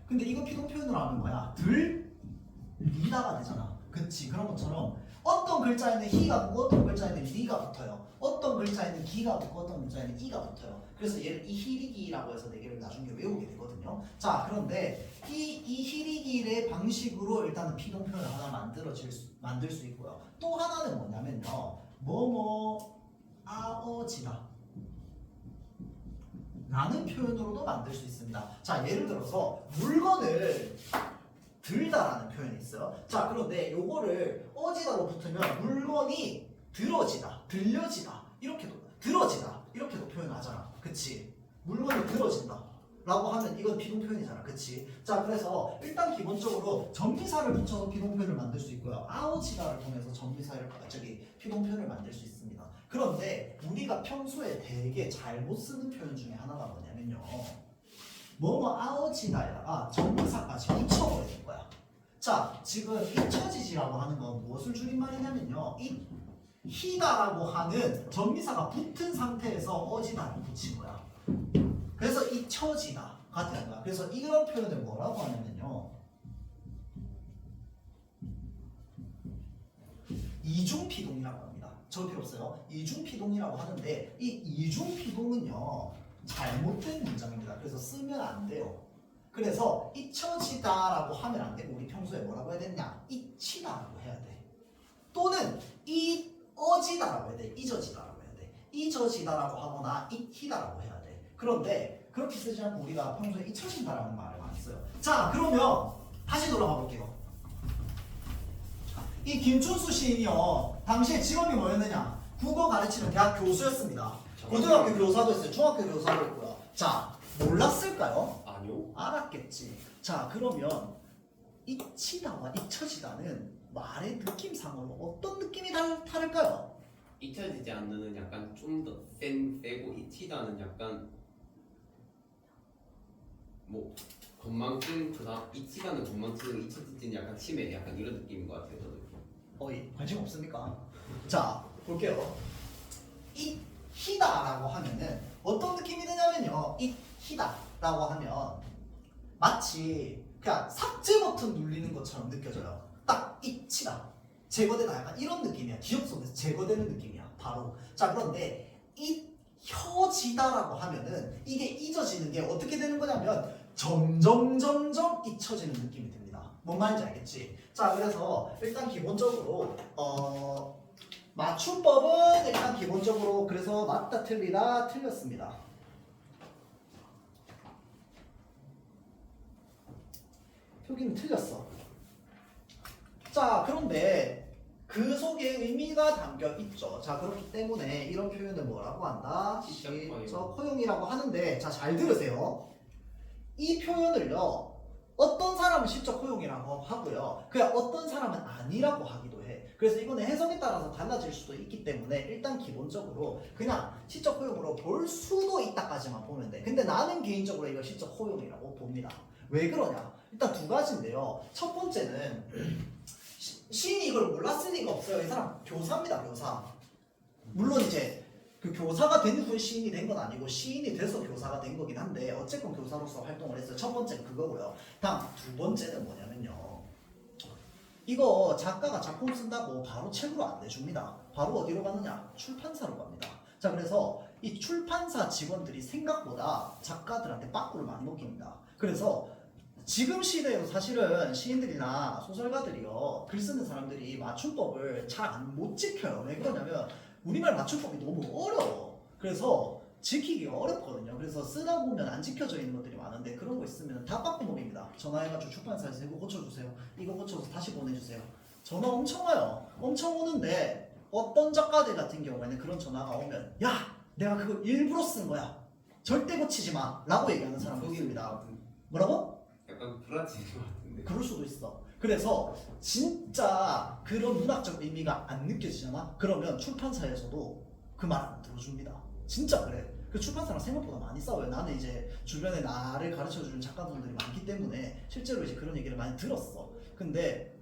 근데 이거 피동 표현으로 하는 거야. 들리다가 되잖아. 그치? 그런 것처럼 어떤 글자에는 히가 붙고 어떤 글자에는 리가 붙어요. 어떤 글자에는 기가 붙고 어떤 글자에는 이가 붙어요. 그래서 얘를 이 히리기라고 해서 네 개를 나중에 외우게 되거든요. 자, 그런데 이 히리기의 방식으로 일단은 피동 표현을 하나 만들 수 있고요. 또 하나는 뭐냐면요. 아어지다 라는 표현으로도 만들 수 있습니다. 자, 예를 들어서 물건을 들다라는 표현이 있어요. 자, 그런데 요거를 어지다로 붙으면 물건이 들어지다, 들려지다 이렇게도 들어지다 이렇게도 표현하잖아. 그치? 물건이 들어진다 라고 하면 이건 비동 표현이잖아. 그치? 자, 그래서 일단 기본적으로 전미사를 붙여서 비동 표현을 만들 수 있고요. 아오지다를 통해서 피동 표현을 만들 수 있습니다. 그런데 우리가 평소에 되게 잘못 쓰는 표현 중에 하나가 뭐냐면요. 아오지다에다가 전미사까지 붙여버리는 거야. 자, 지금 잊혀지지라고 하는 건 무엇을 줄임말이냐면요. 히다라고 하는 전미사가 붙은 상태에서 어지다를 붙인 거야. 그래서 잊혀지다가 되는 거야. 그래서 이런 표현을 뭐라고 하냐면요. 이중피동이라고 합니다. 저 필요 없어요. 이중피동이라고 하는데 이 이중피동은요. 잘못된 문장입니다. 그래서 쓰면 안 돼요. 그래서 잊혀지다라고 하면 안 되고 우리 평소에 뭐라고 해야 되냐? 잊히다라고 해야 돼. 또는 잊어지다라고 해야 돼. 잊어지다라고 해야 돼. 잊어지다라고 하거나 잊히다라고 해야 돼. 그런데 그렇게 쓰지 않고 우리가 평소에 잊혀진다라는 말을 많이 써요. 자, 그러면 다시 돌아가 볼게요. 이 김춘수 시인이요. 당시에 직업이 뭐였느냐? 국어 가르치는 대학 교수였습니다. 고등학교 교사도 했어요. 중학교 교사도 했고요. 자, 몰랐을까요? 아니요. 알았겠지. 자, 그러면 잊히다와 잊혀지다는 말의 느낌상으로 어떤 느낌이 다를까요? 잊혀지지 않는 약간 좀 더 세고 잊히다는 약간 뭐 건망증 그다음 이치가는 건망증 이치는 약간 치매 약간 이런 느낌인 것 같아요 저는. 어이 관심 없습니까? 자 볼게요. 이 희다라고 하면은 어떤 느낌이 드냐면요. 이 희다라고 하면 마치 그냥 삭제 버튼 눌리는 것처럼 느껴져요. 딱 이치다 제거되다 약간 이런 느낌이야. 기억 속에서 제거되는 느낌이야. 바로. 자 그런데 잊혀지다라고 하면은 이게 잊어지는 게 어떻게 되는 거냐면 점점 잊혀지는 느낌이 듭니다. 뭔 말인지 알겠지? 자 그래서 일단 기본적으로 맞춤법은 일단 기본적으로 그래서 맞다 틀리다 틀렸습니다. 표기는 틀렸어. 자 그런데 그 속에 의미가 담겨 있죠. 자 그렇기 때문에 이런 표현을 뭐라고 한다? 시적 시적 허용이라고 하는데 자 잘 들으세요. 이 표현을요 어떤 사람은 시적 허용이라고 하고요 그냥 어떤 사람은 아니라고 하기도 해. 그래서 이거는 해석에 따라서 달라질 수도 있기 때문에 일단 기본적으로 그냥 시적 허용으로 볼 수도 있다까지만 보면 돼. 근데 나는 개인적으로 이걸 시적 허용이라고 봅니다. 왜 그러냐? 일단 두 가지인데요. 첫 번째는 시인이 이걸 몰랐을 리가 없어요. 이 사람 교사입니다. 교사. 물론 이제 그 교사가 된 후에 시인이 된 건 아니고 시인이 돼서 교사가 된 거긴 한데 어쨌건 교사로서 활동을 했어요. 첫 번째는 그거고요. 다음 두 번째는 뭐냐면요. 이거 작가가 작품 쓴다고 바로 책으로 안 내줍니다. 바로 어디로 가느냐? 출판사로 갑니다. 자 그래서 이 출판사 직원들이 생각보다 작가들한테 빠꾸를 많이 먹힙니다. 그래서 지금 시대에도 사실은 시인들이나 소설가들이요 글 쓰는 사람들이 맞춤법을 잘 못 지켜요. 왜 그러냐면 우리말 맞춤법이 너무 어려워. 그래서 지키기가 어렵거든요. 그래서 쓰다 보면 안 지켜져 있는 것들이 많은데 그런 거 있으면 다 빠꾸먹입니다. 전화해가지고 출판사에서 이거 고쳐주세요. 이거 고쳐서 다시 보내주세요. 전화 엄청 와요. 엄청 오는데 어떤 작가들 같은 경우에는 그런 전화가 오면 야 내가 그거 일부러 쓴 거야. 절대 고치지 마 라고 얘기하는 사람도 있습니다. 뭐라고? 약간 불안해지는 것 같은데. 그럴 수도 있어. 그래서 진짜 그런 문학적 의미가 안 느껴지잖아? 그러면 출판사에서도 그 말 안 들어줍니다. 진짜 그래. 그 출판사랑 생각보다 많이 싸워요. 나는 이제 주변에 나를 가르쳐주는 작가분들이 많기 때문에 실제로 이제 그런 얘기를 많이 들었어. 근데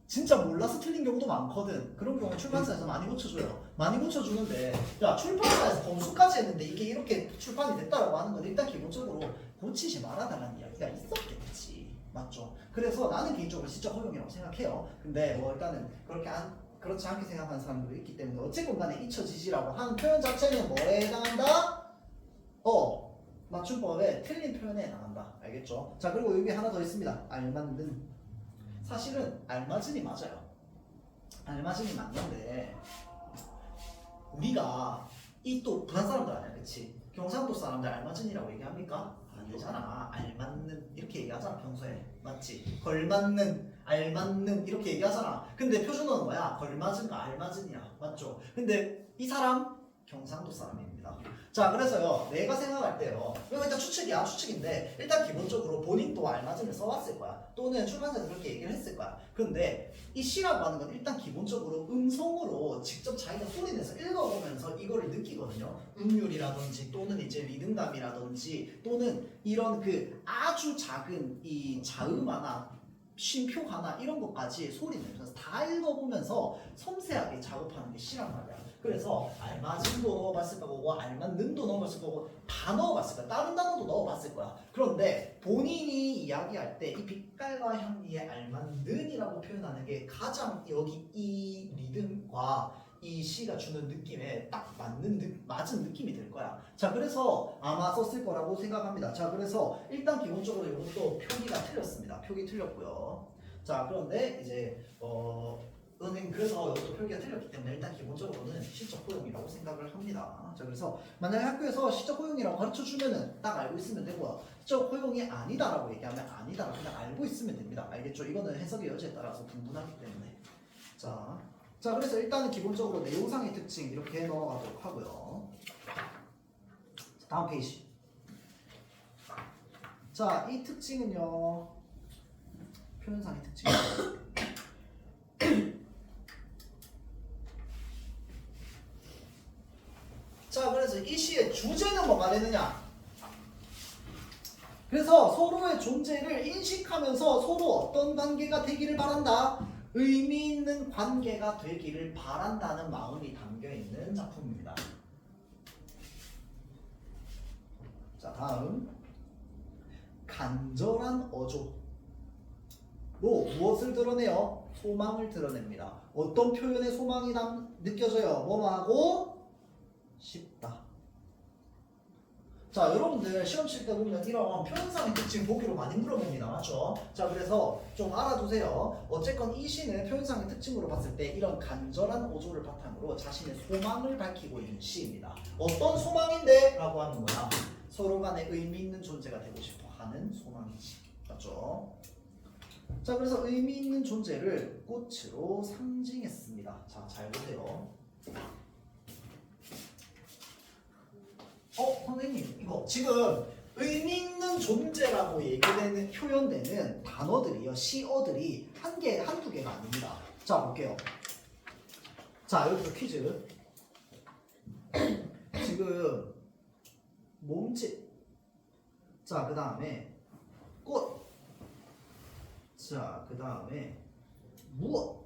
진짜 몰라서 틀린 경우도 많거든. 그런 경우는 출판사에서 많이 고쳐줘요. 많이 고쳐주는데 야 출판사에서 검수까지 했는데 이게 이렇게 출판이 됐다라고 하는 건 일단 기본적으로 고치지 말아달라는 이야기가 있었겠지. 맞죠? 그래서 나는 개인적으로 시적 허용이라고 생각해요. 근데 뭐 일단은 그렇지 않게 생각하는 사람들도 있기 때문에 어쨌건 간에 잊혀지지라고 하는 표현 자체는 뭐에 해당한다? 맞춤법에 틀린 표현에 해당한다. 알겠죠? 자 그리고 여기 하나 더 있습니다. 알맞는. 사실은 알맞은이 맞아요. 알맞은이 맞는데 우리가 이 또 부산 사람들 아니야, 그치? 경상도 사람들 알맞은이라고 얘기합니까? 아니잖아. 알맞는 이렇게 얘기하잖아 평소에. 맞지? 걸맞는, 알맞는 이렇게 얘기하잖아. 근데 표준어는 뭐야? 걸맞은과 알맞은이야. 맞죠? 근데 이 사람 경상도 사람입니다. 자 그래서요 내가 생각할 때요 이거 일단 추측이야. 추측인데 일단 기본적으로 본인도 알맞은을 써왔을 거야. 또는 출판사에서 그렇게 얘기를 했을 거야. 그런데 이 시라고 하는 건 일단 기본적으로 음성으로 직접 자기가 소리내서 읽어보면서 이거를 느끼거든요. 음률이라든지 또는 이제 리듬감이라든지 또는 이런 그 아주 작은 이 자음 하나 쉼표 하나 이런 것까지 소리내면서 다 읽어보면서 섬세하게 작업하는 게 시란 말이야. 그래서 알맞은도 넣어봤을 거고 알맞는도 넣어봤을 거고 다 넣어봤을 거야. 다른 단어도 넣어봤을 거야. 그런데 본인이 이야기할 때 이 빛깔과 향기에 알맞는이라고 표현하는 게 가장 여기 이 리듬과 이 시가 주는 느낌에 딱 맞은 느낌이 될 거야. 자 그래서 아마 썼을 거라고 생각합니다. 자 그래서 일단 기본적으로 이것도 표기가 틀렸습니다. 표기 틀렸고요. 자 그런데 이제 그래서 이것도 표기가 틀렸기 때문에 일단 기본적으로는 시적 허용이라고 생각을 합니다. 자 그래서 만약에 학교에서 시적 허용이라고 가르쳐 주면은 딱 알고 있으면 되고요. 시적 허용이 아니다라고 얘기하면 아니다라고 그냥 알고 있으면 됩니다. 알겠죠? 이거는 해석의 여지에 따라서 분분하기 때문에. 자 그래서 일단은 기본적으로 내용상의 특징 이렇게 넣어가도록 하고요. 다음 페이지. 자, 이 특징은요. 표현상의 특징. 자, 그래서 이 시의 주제는 뭐가 되느냐? 그래서 서로의 존재를 인식하면서 서로 어떤 관계가 되기를 바란다. 의미 있는 관계가 되기를 바란다는 마음이 담겨 있는 작품입니다. 자, 다음 간절한 어조로 무엇을 드러내요? 소망을 드러냅니다. 어떤 표현의 소망이 느껴져요? 뭐하고 싶다. 자, 여러분들 시험 칠 때 보면 이런 표현상의 특징 보기로 많이 물어봅니다. 맞죠? 자, 그래서 좀 알아두세요. 어쨌건 이 시는 표현상의 특징으로 봤을 때 이런 간절한 어조를 바탕으로 자신의 소망을 밝히고 있는 시입니다. 어떤 소망인데? 라고 하는 거야. 서로 간에 의미 있는 존재가 되고 싶어 하는 소망이지. 맞죠? 자, 그래서 의미 있는 존재를 꽃으로 상징했습니다. 자, 잘 보세요. 선생님, 이거 지금 의미 있는 존재라고 얘기되는 표현되는 단어들이요, 시어들이 한두 개가 아닙니다. 자, 볼게요. 자, 여기서 퀴즈. 지금 몸짓. 자, 그 다음에 꽃. 자, 그 다음에 무엇.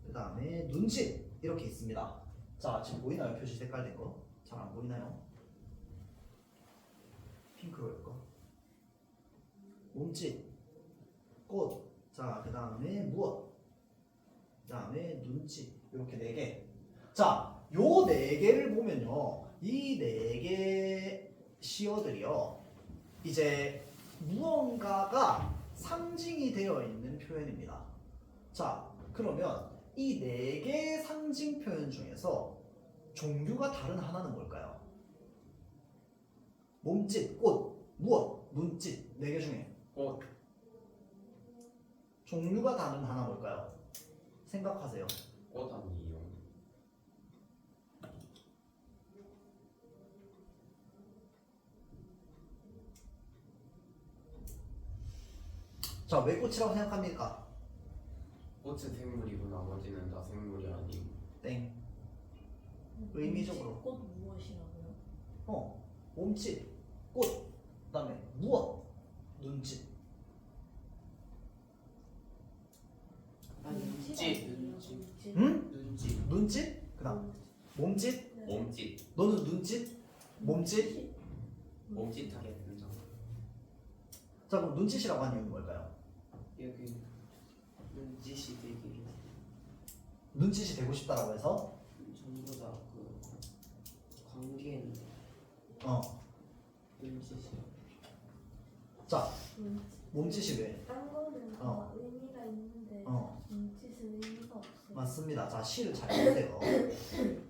그 다음에 눈짓. 이렇게 있습니다. 자, 지금 보이나요? 표시 색깔 된 거? 잘 안 보이나요? 핑크로 할까? 몸짓, 꽃, 자, 그 다음에 무엇, 그 다음에 눈짓. 이렇게 4개. 자, 요 4개를 보면요, 이 4개 시어들이요, 이제 무언가가 상징이 되어 있는 표현입니다. 자, 그러면 이 4개의 상징 표현 중에서 종류가 다른 하나는 뭘까요? 몸짓, 꽃, 무엇, 눈짓. 4개 중에 꽃. 종류가 다른 하나 뭘까요? 생각하세요. 꽃 아니에요. 자, 왜 꽃이라고 생각합니까? 꽃은 생물이고 나머지는 다 생물이 아니고. 땡. 의미적으로. 꽃 무엇이라고요? 몸짓, 꽃, 그 다음에 무엇, 눈짓. 눈짓. 응? 눈짓. 눈짓? 그 다음 몸짓? 네. 몸짓. 너는 눈짓? 몸짓? 몸짓하게 된다. 자, 그럼 눈짓이라고 하는 이유는 뭘까요? 여기 눈짓이 되기를 눈짓이 되고 싶다라고 해서 전부 다 그 관계는 눈짓이. 자, 몸짓이 왜? 딴 거는 다 의미가 있는데 눈짓은 의미가 없어요. 맞습니다. 자, 시를 잘 보세요.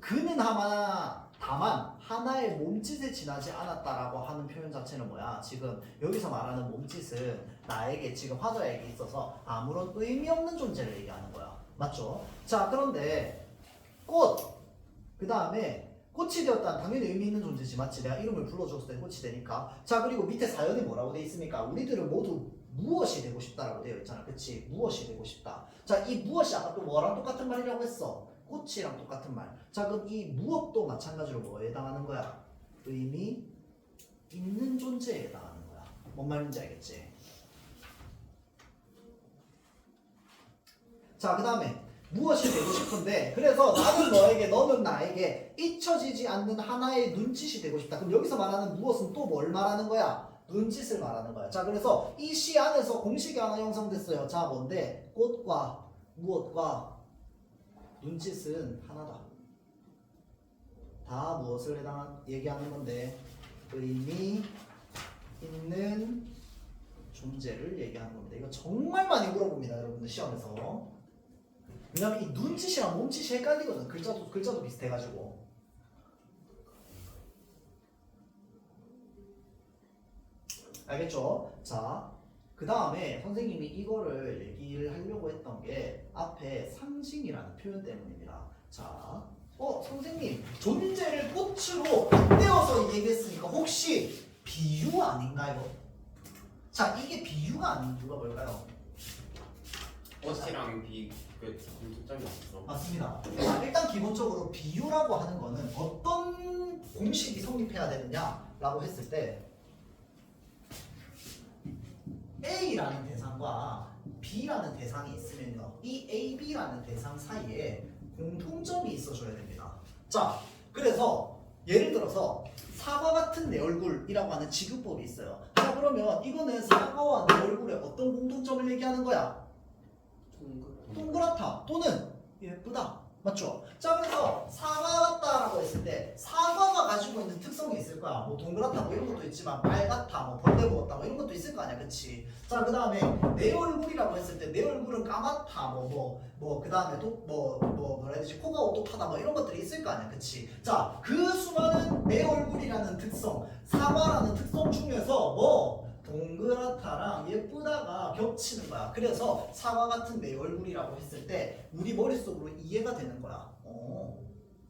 그는 다만 하나의 몸짓에 지나지 않았다라고 하는 표현 자체는 뭐야? 지금 여기서 말하는 몸짓은 나에게, 지금 화자에게 있어서 아무런 의미 없는 존재를 얘기하는 거야. 맞죠? 자, 그런데 꽃, 그 다음에 꽃이 되었다는 당연히 의미 있는 존재지. 맞지? 내가 이름을 불러줬을 때 꽃이 되니까. 자, 그리고 밑에 사연이 뭐라고 돼 있습니까? 우리들은 모두 무엇이 되고 싶다라고 되어 있잖아. 그치? 무엇이 되고 싶다. 자, 이 무엇이 아까 또 뭐랑 똑같은 말이라고 했어? 꽃이랑 똑같은 말. 자, 그럼 이 무엇도 마찬가지로 뭐에 해당하는 거야? 의미 있는 존재에 해당하는 거야. 뭔 말인지 알겠지? 자, 그 다음에 무엇이 되고 싶은데, 그래서 나는 너에게, 너는 나에게 잊혀지지 않는 하나의 눈짓이 되고 싶다. 그럼 여기서 말하는 무엇은 또 뭘 말하는 거야? 눈짓을 말하는 거야. 자, 그래서 이 시 안에서 공식이 하나 형성됐어요. 자, 뭔데? 꽃과 무엇과 눈짓은 하나다. 다 무엇을 얘기하는 건데? 의미 있는 존재를 얘기하는 겁니다. 이거 정말 많이 물어봅니다, 여러분들 시험에서. 왜냐면 이 눈짓이랑 몸짓이 헷갈리거든. 글자도 비슷해가지고. 알겠죠? 자, 그 다음에 선생님이 이거를 얘기를 하려고 했던 게 앞에 상징이라는 표현 때문입니다. 자, 선생님, 존재를 꽃으로 떼어서 얘기했으니까 혹시 비유 아닌가요? 자, 이게 비유가 아닌 이유가 뭘까요? 꽃이랑 그 점이 없어. 맞습니다. 자, 일단 기본적으로 비유라고 하는 거는 어떤 공식이 성립해야 되느냐라고 했을 때 A라는 대상과 B라는 대상이 있으면요, 이 A, B라는 대상 사이에 공통점이 있어줘야 됩니다. 자, 그래서 예를 들어서 사과 같은 내 얼굴이라고 하는 지급법이 있어요. 자, 그러면 이거는 사과와 내 얼굴의 어떤 공통점을 얘기하는 거야? 동그랗다 또는 예쁘다. 맞죠? 자, 그래서 사과 같다라고 했을 때 사과가 가지고 있는 특성이 있을 거야. 뭐 동그랗다 뭐 이런 것도 있지만 빨갛다 뭐 벌레 먹었다 뭐 이런 것도 있을 거 아니야. 그치? 자, 그 다음에 내 얼굴이라고 했을 때 내 얼굴은 까맣다 그 다음에 또 뭐라 해야 되지? 코가 오똑하다 뭐 이런 것들이 있을 거 아니야. 그치? 자, 그 수많은 내 얼굴이라는 특성, 사과라는 특성 중에서 뭐 동그랗다랑 예쁘다가 겹치는 거야. 그래서 사과 같은 내 얼굴이라고 했을 때 우리 머릿속으로 이해가 되는 거야.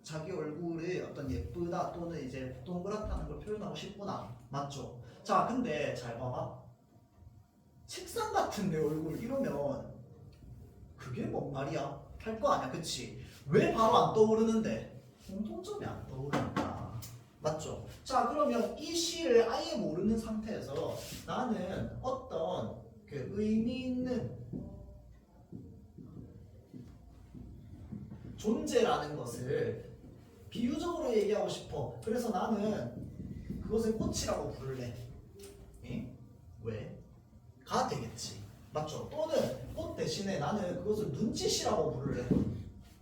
자기 얼굴이 어떤 예쁘다 또는 이제 동그랗다는 걸 표현하고 싶구나. 맞죠? 자, 근데 잘 봐봐. 책상 같은 내 얼굴 이러면 그게 뭔 말이야? 할 거 아니야. 그치? 왜 바로 안 떠오르는데? 공통점이 안 떠오르니까. 맞죠? 자, 그러면 이 시를 아예 모르는 상태에서 나는 어떤 그 의미 있는 존재라는 것을 비유적으로 얘기하고 싶어. 그래서 나는 그것을 꽃이라고 부를래. 응? 왜? 가 되겠지. 맞죠? 또는 꽃 대신에 나는 그것을 눈짓이라고 부를래.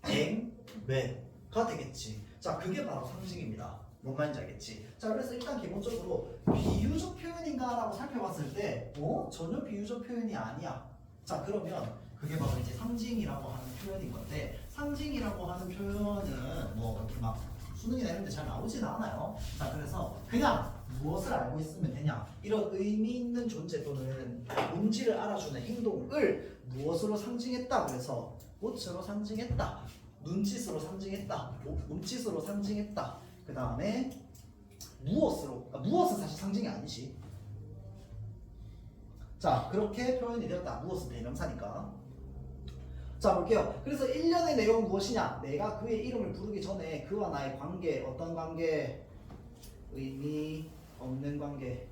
엥? 왜? 가 되겠지. 자, 그게 바로 상징입니다. 뭔 말인지 알겠지? 자, 그래서 일단 기본적으로 비유적 표현인가 라고 살펴봤을 때 전혀 비유적 표현이 아니야. 자, 그러면 그게 바로 이제 상징이라고 하는 표현인 건데, 상징이라고 하는 표현은 뭐 이렇게 막 수능이나 이런 데 잘 나오진 않아요. 자, 그래서 그냥 무엇을 알고 있으면 되냐, 이런 의미 있는 존재 또는 뭔지를 알아주는 행동을 무엇으로 상징했다. 그래서 꽃으로 상징했다, 눈짓으로 상징했다, 몸짓으로 상징했다. 그 다음에 무엇으로, 무엇은 사실 상징이 아니지. 자, 그렇게 표현이 되었다. 무엇은 대명사니까. 자, 볼게요. 그래서 1년의 내용은 무엇이냐? 내가 그의 이름을 부르기 전에 그와 나의 관계, 어떤 관계? 의미 없는 관계,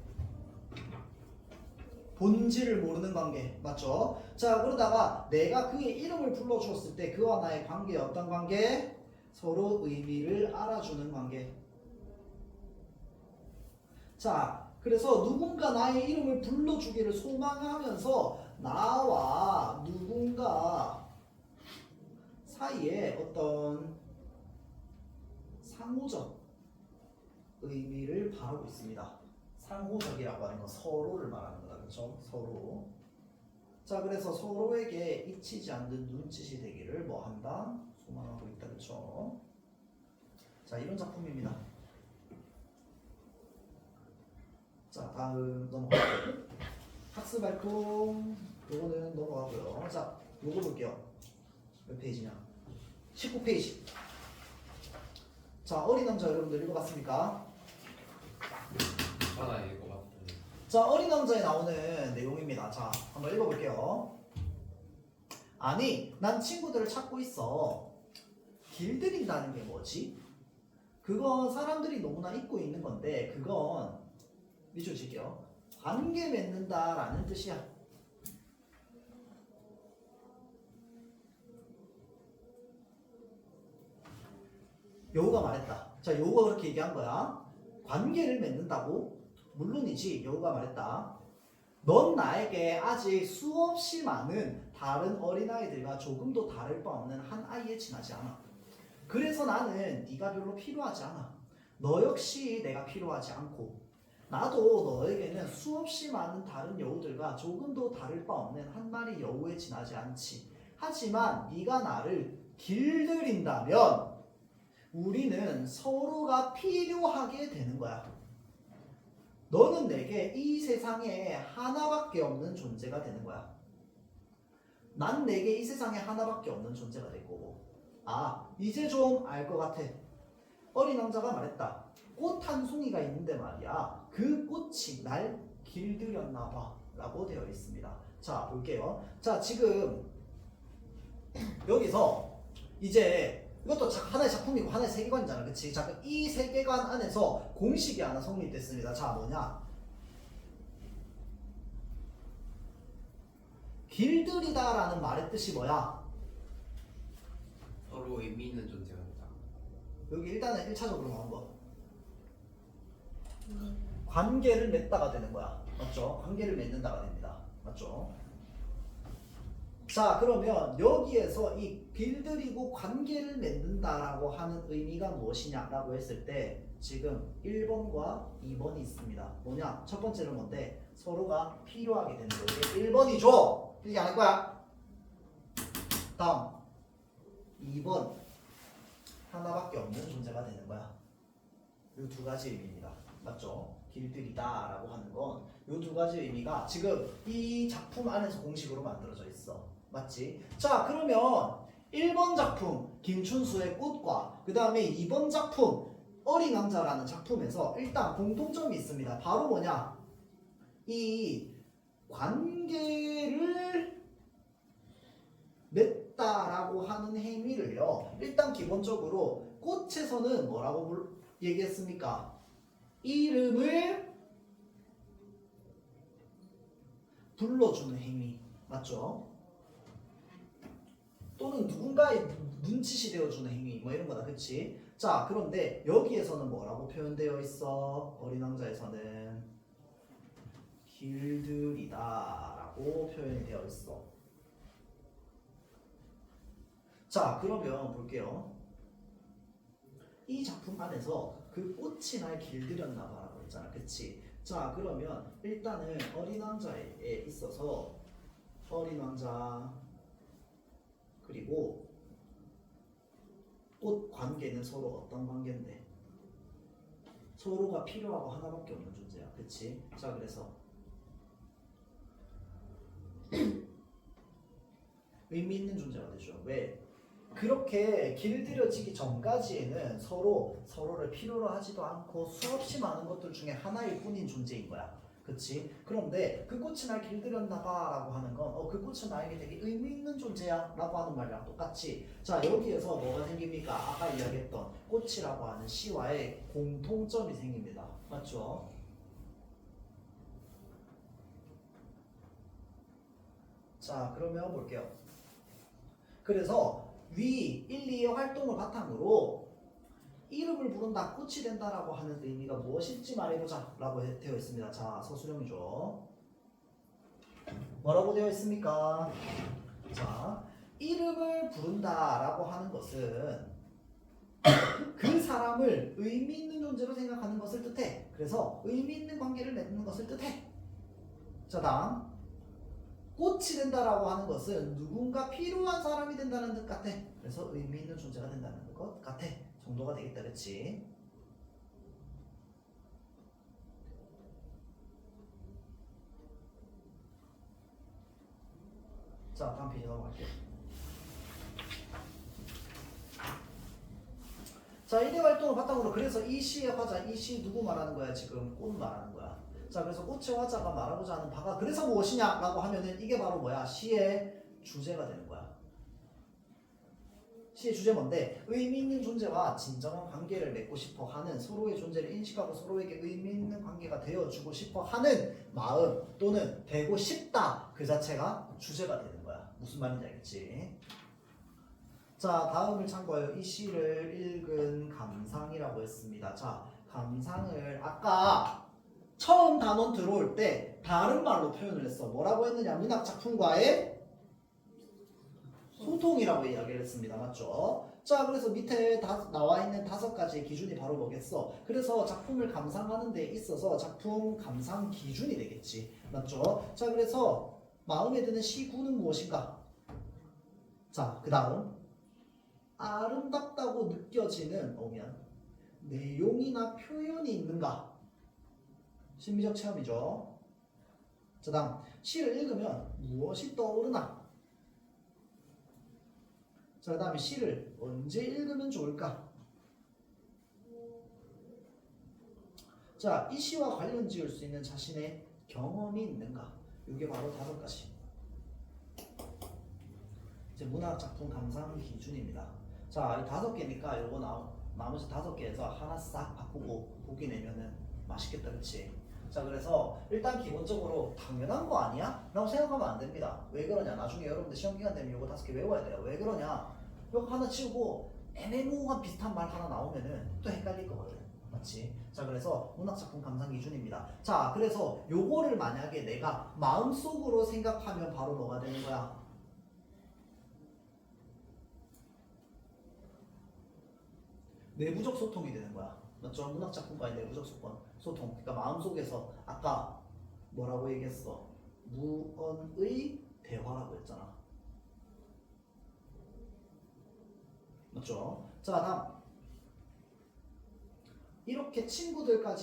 본질을 모르는 관계. 맞죠? 자, 그러다가 내가 그의 이름을 불러주었을 때 그와 나의 관계, 어떤 관계? 서로 의미를 알아주는 관계. 자, 그래서 누군가 나의 이름을 불러주기를 소망하면서 나와 누군가 사이에 어떤 상호적 의미를 바라고 있습니다. 상호적이라고 하는 건 서로를 말하는 거다. 그렇죠? 서로. 자, 그래서 서로에게 잊히지 않는 눈짓이 되기를 뭐 한다? 소망하고 있다. 그렇죠? 자, 이런 작품입니다. 자, 다음 넘어갈게요. 학습 활동 요거는 넘어가고요. 자, 요거 볼게요. 몇 페이지냐? 19페이지. 자, 어린 남자 여러분들 읽어봤습니까? 하나 읽어봤더니 자, 어린 남자에 나오는 내용입니다. 자, 한번 읽어볼게요. 아니, 난 친구들을 찾고 있어. 길들인다는 게 뭐지? 그건 사람들이 너무나 잊고 있는 건데, 그건 밑줄 칠게요. 관계 맺는다라는 뜻이야. 여우가 말했다. 자, 여우가 그렇게 얘기한 거야. 관계를 맺는다고? 물론이지. 여우가 말했다. 넌 나에게 아직 수없이 많은 다른 어린아이들과 조금도 다를 바 없는 한 아이에 지나지 않아. 그래서 나는 네가 별로 필요하지 않아. 너 역시 내가 필요하지 않고, 나도 너에게는 수없이 많은 다른 여우들과 조금도 다를 바 없는 한 마리 여우에 지나지 않지. 하지만 네가 나를 길들인다면 우리는 서로가 필요하게 되는 거야. 너는 내게 이 세상에 하나밖에 없는 존재가 되는 거야. 난 내게 이 세상에 하나밖에 없는 존재가 될 거고. 아, 이제 좀 알 것 같아. 어린 왕자가 말했다. 꽃 한 송이가 있는데 말이야, 그 꽃이 날 길들였나 봐 라고 되어 있습니다. 자, 볼게요. 자, 지금 여기서 이제 이것도 하나의 작품이고 하나의 세계관이잖아. 그치? 자, 이 세계관 안에서 공식이 하나 성립됐습니다. 자, 뭐냐? 길들이다라는 말의 뜻이 뭐야? 서로 의미 있는 존재였다. 여기 일단은 1차적으로 나온 거. 관계를 맺다가 되는 거야. 맞죠? 관계를 맺는다가 됩니다. 맞죠? 자, 그러면 여기에서 이 길들이고 관계를 맺는다라고 하는 의미가 무엇이냐라고 했을 때 지금 1번과 2번이 있습니다. 뭐냐? 첫 번째는 뭔데? 서로가 필요하게 되는 거예요. 1번이죠? 틀리지 않을 거야. 다음 2번 하나밖에 없는 존재가 되는 거야. 이 두 가지 의미입니다. 맞죠? 길들이다라고 하는 건 이 두 가지 의미가 지금 이 작품 안에서 공식으로 만들어져 있어. 맞지? 자, 그러면 1번 작품 김춘수의 꽃과 그 다음에 2번 작품 어린 왕자라는 작품에서 일단 공통점이 있습니다. 바로 뭐냐? 이 관계를 맺다라고 하는 행위를요. 일단 기본적으로 꽃에서는 뭐라고 얘기했습니까? 이름을 불러주는 행위. 맞죠? 또는 누군가의 눈짓이 되어주는 행위 뭐 이런 거다. 그치? 자, 그런데 여기에서는 뭐라고 표현되어 있어? 어린 왕자에서는 길들이다라고 표현이 되어 있어. 자, 그러면 볼게요. 이 작품 안에서 그 꽃이 날 길들였나 봐라고 했잖아. 그치? 자, 그러면 일단은 어린 왕자에 있어서 어린 왕자 그리고 꽃 관계는 서로 어떤 관계인데? 서로가 필요하고 하나밖에 없는 존재야. 그치? 자, 그래서 의미 있는 존재가 되죠. 왜? 그렇게 길들여지기 전까지에는 서로를 필요로 하지도 않고 수없이 많은 것들 중에 하나일 뿐인 존재인 거야. 그치? 그런데 그 꽃이 날 길들였나 봐 라고 하는 건 그 꽃은 나에게 되게 의미 있는 존재야 라고 하는 말이랑 똑같이 자, 여기에서 뭐가 생깁니까? 아까 이야기했던 꽃이라고 하는 시와의 공통점이 생깁니다. 맞죠? 자, 그러면 볼게요. 그래서 위 1, 2의 활동을 바탕으로 이름을 부른다, 꽃이 된다라고 하는 의미가 무엇일지 말해보자 라고 되어 있습니다. 자, 서술형이죠. 뭐라고 되어 있습니까? 자, 이름을 부른다라고 하는 것은 그 사람을 의미 있는 존재로 생각하는 것을 뜻해. 그래서 의미 있는 관계를 맺는 것을 뜻해. 자, 다음 꽃이 된다라고 하는 것은 누군가 필요한 사람이 된다는 뜻 같아. 그래서 의미 있는 존재가 된다는 것 같아. 정도가 되겠다. 그치? 자, 다음 페이지 넘어갈게요. 자, 이대 활동을 바탕으로 그래서 이 시의 화자, 이 시 누구 말하는 거야? 지금 꽃 말하는 거야. 자, 그래서 꽃의 화자가 말하고자 하는 바가 그래서 무엇이냐라고 하면은 이게 바로 뭐야? 시의 주제가 되는 거야. 시의 주제 뭔데? 의미 있는 존재와 진정한 관계를 맺고 싶어 하는 서로의 존재를 인식하고 서로에게 의미 있는 관계가 되어주고 싶어 하는 마음 또는 되고 싶다 그 자체가 주제가 되는 거야. 무슨 말인지 알겠지? 자, 다음을 참고하여 이 시를 읽은 감상이라고 했습니다. 자, 감상을 아까 처음 단원 들어올 때 다른 말로 표현을 했어. 뭐라고 했느냐? 문학 작품과의 소통이라고 이야기를 했습니다. 맞죠? 자, 그래서 밑에 나와 있는 5가지의 기준이 바로 뭐겠어? 그래서 작품을 감상하는 데 있어서 작품 감상 기준이 되겠지. 맞죠? 자, 그래서 마음에 드는 시구는 무엇인가? 자, 그 다음 아름답다고 느껴지는 오면 내용이나 표현이 있는가? 심리적 체험이죠. 자, 다음 시를 읽으면 무엇이 떠오르나? 자, 그 다음에 시를 언제 읽으면 좋을까? 자, 이 시와 관련 지을 수 있는 자신의 경험이 있는가? 이게 바로 5가지. 이제 문학 작품 감상 기준입니다. 자, 이 5개니까 요거 나머지 5개에서 하나 싹 바꾸고 보기 내면은 맛있겠다, 그치? 자 그래서 일단 기본적으로 당연한 거 아니야? 라고 생각하면 안 됩니다. 왜 그러냐? 나중에 여러분들 시험 기간 되면 이거 5개 외워야 돼요. 왜 그러냐? 이거 하나 치우고 애매모호한 비슷한 말 하나 나오면은 또 헷갈릴 거거든. 맞지? 자 그래서 문학작품 감상 기준입니다. 자 그래서 요거를 만약에 내가 마음속으로 생각하면 바로 뭐가 되는 거야? 내부적 소통이 되는 거야. 맞죠? 문학작품과의 내부적 소통. 그러니까 마음속에서 아까 뭐라고 얘기했어? 무언의 대화라고 했잖아. 맞죠? 자 다음 이렇게 친구들과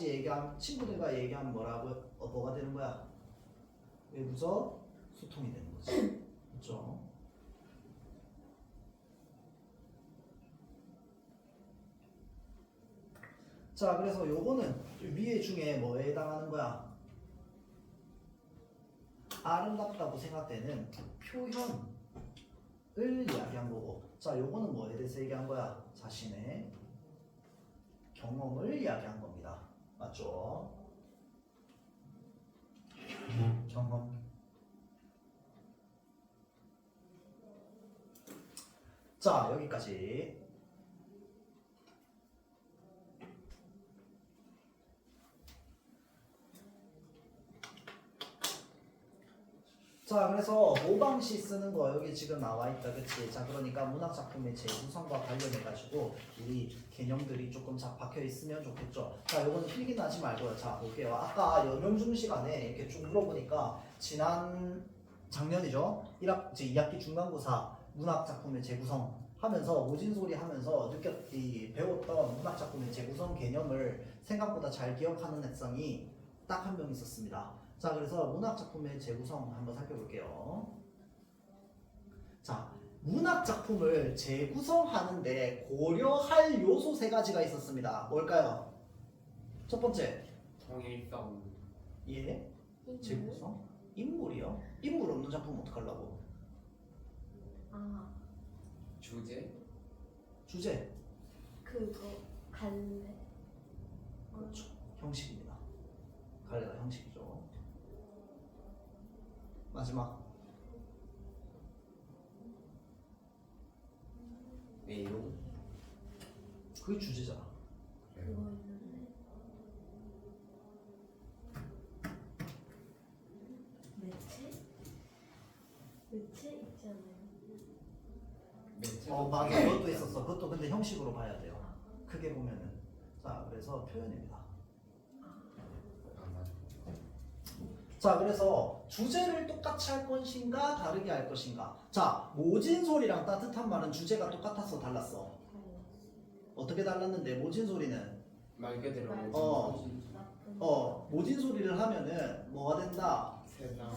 얘기하면 뭐라고 뭐가 되는 거야? 외부적 소통이 되는 거지. 그렇죠? 자 그래서 요거는 위에 중에 뭐에 해당하는 거야? 아름답다고 생각되는 표현을 이야기한 거고, 자 요거는 뭐에 대해서 얘기한 거야? 자신의 경험을 이야기한 겁니다. 맞죠? 경험. 자 여기까지. 자 그래서 모방시 쓰는 거 여기 지금 나와 있다, 그치? 자 그러니까 문학작품의 재구성과 관련해 가지고 우리 개념들이 조금 잘 박혀 있으면 좋겠죠. 자 요거는 필기 나지 말고요. 자 볼게요. 아까 연영중 시간에 이렇게 쭉 물어보니까 작년이죠. 2학기 중간고사 문학작품의 재구성 하면서 모진소리 하면서 배웠던 문학작품의 재구성 개념을 생각보다 잘 기억하는 학생이 딱 한 명 있었습니다. 자 그래서 문학작품의 재구성 한번 살펴볼게요. 자 문학작품을 재구성하는데 고려할 요소 3가지가 있었습니다. 뭘까요? 첫 번째 통일성. 예? 재구성? 인물이요? 인물 없는 작품 어떡하려고? 아 주제. 주제. 그거 갈래. 그렇죠. 형식입니다. 갈래가 형식이죠. 마지막 내용. 그게 주제잖아. 그거 있는데. 매체 있지 않아요? 매체도 맞아. 통일성. 그것도 있었어. 그것도 근데 형식으로 봐야 돼요. 크게 보면은. 자 그래서 표현입니다. 아 맞아. 자 그래서 주제를 똑같이 할 것인가 다르게 할 것인가. 자 모진소리랑 따뜻한 말은 주제가 똑같아서 달랐어. 어떻게 달랐는데? 모진소리는 말 그대로 나쁜. 모진소리를 하면은 뭐가 된다? 세상.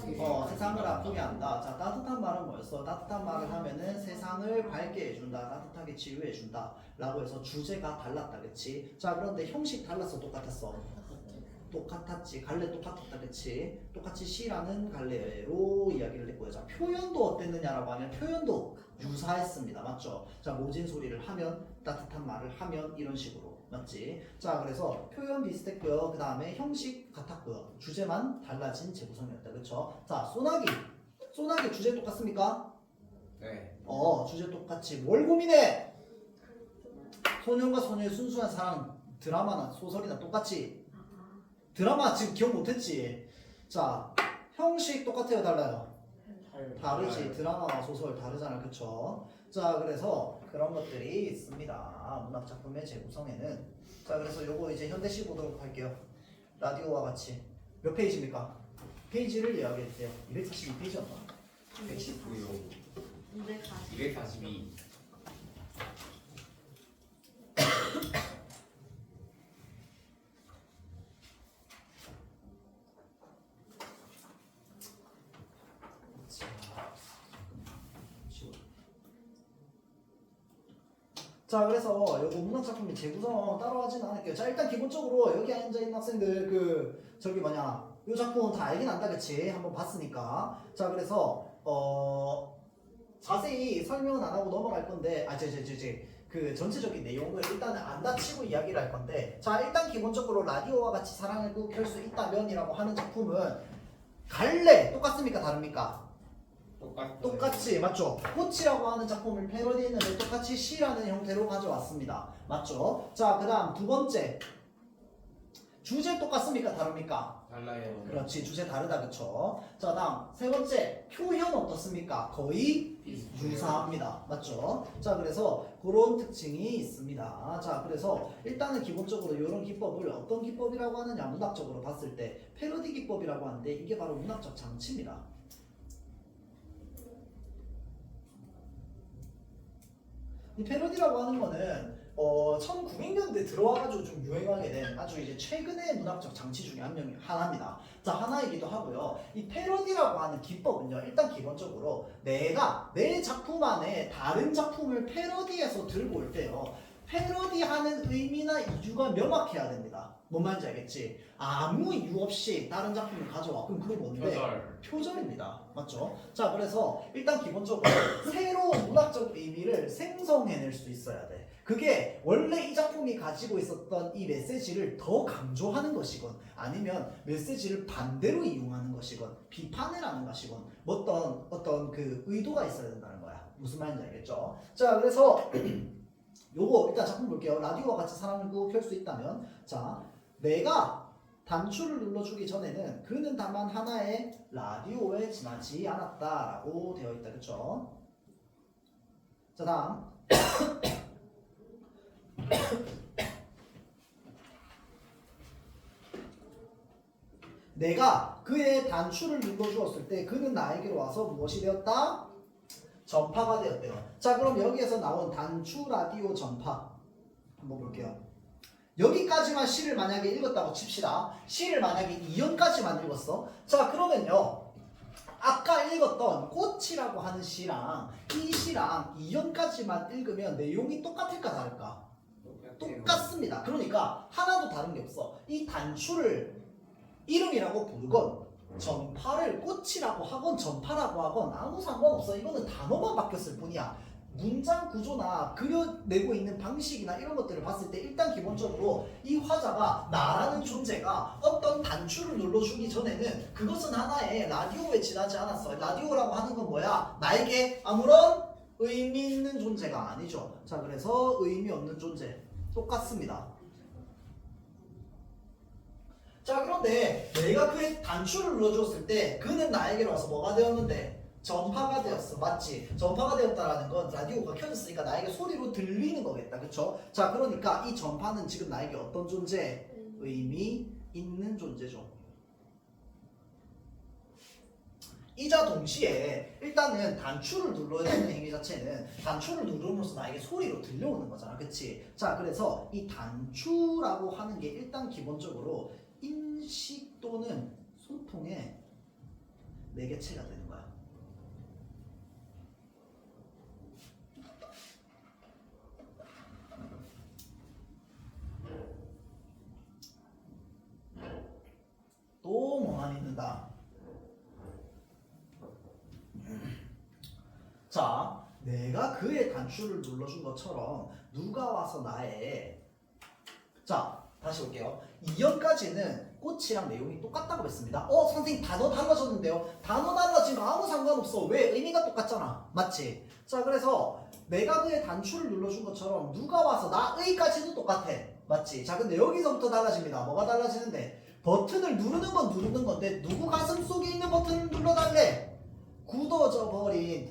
세상을 아프게 한다. 자 따뜻한 말은 뭐였어? 따뜻한 말을 하면은 세상을 밝게 해준다, 따뜻하게 치유해준다 라고 해서 주제가 달랐다, 그치? 자 그런데 형식 달랐어, 똑같았어? 똑같았지. 갈래 똑같았다, 그치? 똑같이 시라는 갈래로 이야기를 했고요. 자 표현도 어땠느냐라고 하면 표현도 유사했습니다. 맞죠? 자 모진소리를 하면, 따뜻한 말을 하면 이런 식으로, 맞지? 자 그래서 표현 비슷했고요. 그 다음에 형식 같았고요. 주제만 달라진 재구성이었다, 그쵸? 자 소나기 주제 똑같습니까? 네. 주제 똑같이. 뭘 고민해? 소년과 소녀의 순수한 사랑. 드라마나 소설이나 똑같이. 드라마 지금 기억 못했지? 자 형식 똑같아요, 달라요? 다르지. 드라마와 소설 다르잖아, 그쵸? 자 그래서 그런 것들이 있습니다, 문학작품의 재구성에는. 자 그래서 요거 이제 현대시 보도록 할게요. 라디오와 같이. 몇 페이지입니까? 페이지를 이야기했대요. 242페이지였나? 119요. 240. 242. 자 그래서 요거 문학작품의 재구성 따로 하진 않을게요. 자 일단 기본적으로 여기 앉아있는 학생들 요 작품 다 알긴 안다, 그치? 한번 봤으니까. 자 그래서 자세히 설명은 안 하고 넘어갈 건데 그 전체적인 내용을 일단은 안 다치고 이야기를 할 건데, 자 일단 기본적으로 라디오와 같이 사랑을 켤 수 있다면이라고 하는 작품은 갈래 똑같습니까 다릅니까? 똑같이 맞죠? 꽃이라고 하는 작품을 패러디했는데 똑같이 시라는 형태로 가져왔습니다. 맞죠? 자 그다음 두 번째, 주제 똑같습니까 다릅니까? 달라요. 그렇지, 주제 다르다 그쵸? 자 다음 세 번째, 표현 어떻습니까? 거의 유사합니다. 맞죠? 자 그래서 그런 특징이 있습니다. 자 그래서 일단은 기본적으로 이런 기법을 어떤 기법이라고 하느냐, 문학적으로 봤을 때 패러디 기법이라고 하는데 이게 바로 문학적 장치입니다. 이 패러디라고 하는 거는 1900년대 들어와가지고 좀 유행하게 된 아주 이제 최근의 문학적 장치 중에 하나입니다. 자 하나이기도 하고요. 이 패러디라고 하는 기법은요, 일단 기본적으로 내가 내 작품 안에 다른 작품을 패러디해서 들고 올 때요, 패러디하는 의미나 이유가 명확해야 됩니다. 뭔 말인지 알겠지? 아무 이유 없이 다른 작품을 가져와. 그럼 그게 뭔데? 표절. 표절입니다. 맞죠? 자 그래서 일단 기본적으로 새로운 문학적 의미를 생성해낼 수 있어야 돼. 그게 원래 이 작품이 가지고 있었던 이 메시지를 더 강조하는 것이건, 아니면 메시지를 반대로 이용하는 것이건, 비판을 하는 것이건, 어떤 그 의도가 있어야 된다는 거야. 무슨 말인지 알겠죠? 자 그래서 요거 일단 작품 볼게요. 라디오와 같이 사랑을 켤 수 있다면, 자 내가 단추를 눌러주기 전에는 그는 다만 하나의 라디오에 지나지 않았다라고 되어 있다. 그쵸? 자 다음 내가 그의 단추를 눌러주었을 때 그는 나에게로 와서 무엇이 되었다? 전파가 되었대요. 자 그럼 여기에서 나온 단추 라디오 전파 한번 볼게요. 여기까지만 시를 만약에 읽었다고 칩시다. 시를 만약에 2연까지만 읽었어. 자 그러면요, 아까 읽었던 꽃이라고 하는 시랑 이 시랑 2연까지만 읽으면 내용이 똑같을까 다를까? 똑같습니다. 그러니까 하나도 다른 게 없어. 이 단추를 이름이라고 부르건, 전파를 꽃이라고 하건 전파라고 하건 아무 상관없어. 이거는 단어만 바뀌었을 뿐이야. 문장 구조나 그려내고 있는 방식이나 이런 것들을 봤을 때 일단 기본적으로 이 화자가 나라는 존재가 어떤 단추를 눌러주기 전에는 그것은 하나의 라디오에 지나지 않았어. 라디오라고 하는 건 뭐야? 나에게 아무런 의미 있는 존재가 아니죠. 자 그래서 의미 없는 존재 똑같습니다. 자 그런데 내가 그의 단추를 눌러줬을 때 그는 나에게로 와서 뭐가 되었는데? 전파가 되었어. 맞지? 전파가 되었다라는 건 라디오가 켜졌으니까 나에게 소리로 들리는 거겠다. 그쵸? 자 그러니까 이 전파는 지금 나에게 어떤 존재? 의미 있는 존재죠. 이자 동시에 일단은 단추를 눌러야 하는 행위 자체는 단추를 누름으로써 나에게 소리로 들려오는 거잖아. 그치? 자 그래서 이 단추라고 하는 게 일단 기본적으로 인식 또는 소통의 매개체가 되는 거야. 또 멍하니 있는다. 자, 내가 그의 단추를 눌러준 것처럼 누가 와서 나의, 자 다시 볼게요. 2연까지는 꽃이랑 내용이 똑같다고 했습니다. 선생님 단어 달라졌는데요. 단어 달라진 거 아무 상관없어. 왜? 의미가 똑같잖아. 맞지? 자 그래서 내가 그의 단추를 눌러준 것처럼 누가 와서 나의까지도 똑같아. 맞지? 자 근데 여기서부터 달라집니다. 뭐가 달라지는데? 버튼을 누르는 건 누르는 건데 누구 가슴 속에 있는 버튼을 눌러달래? 굳어버린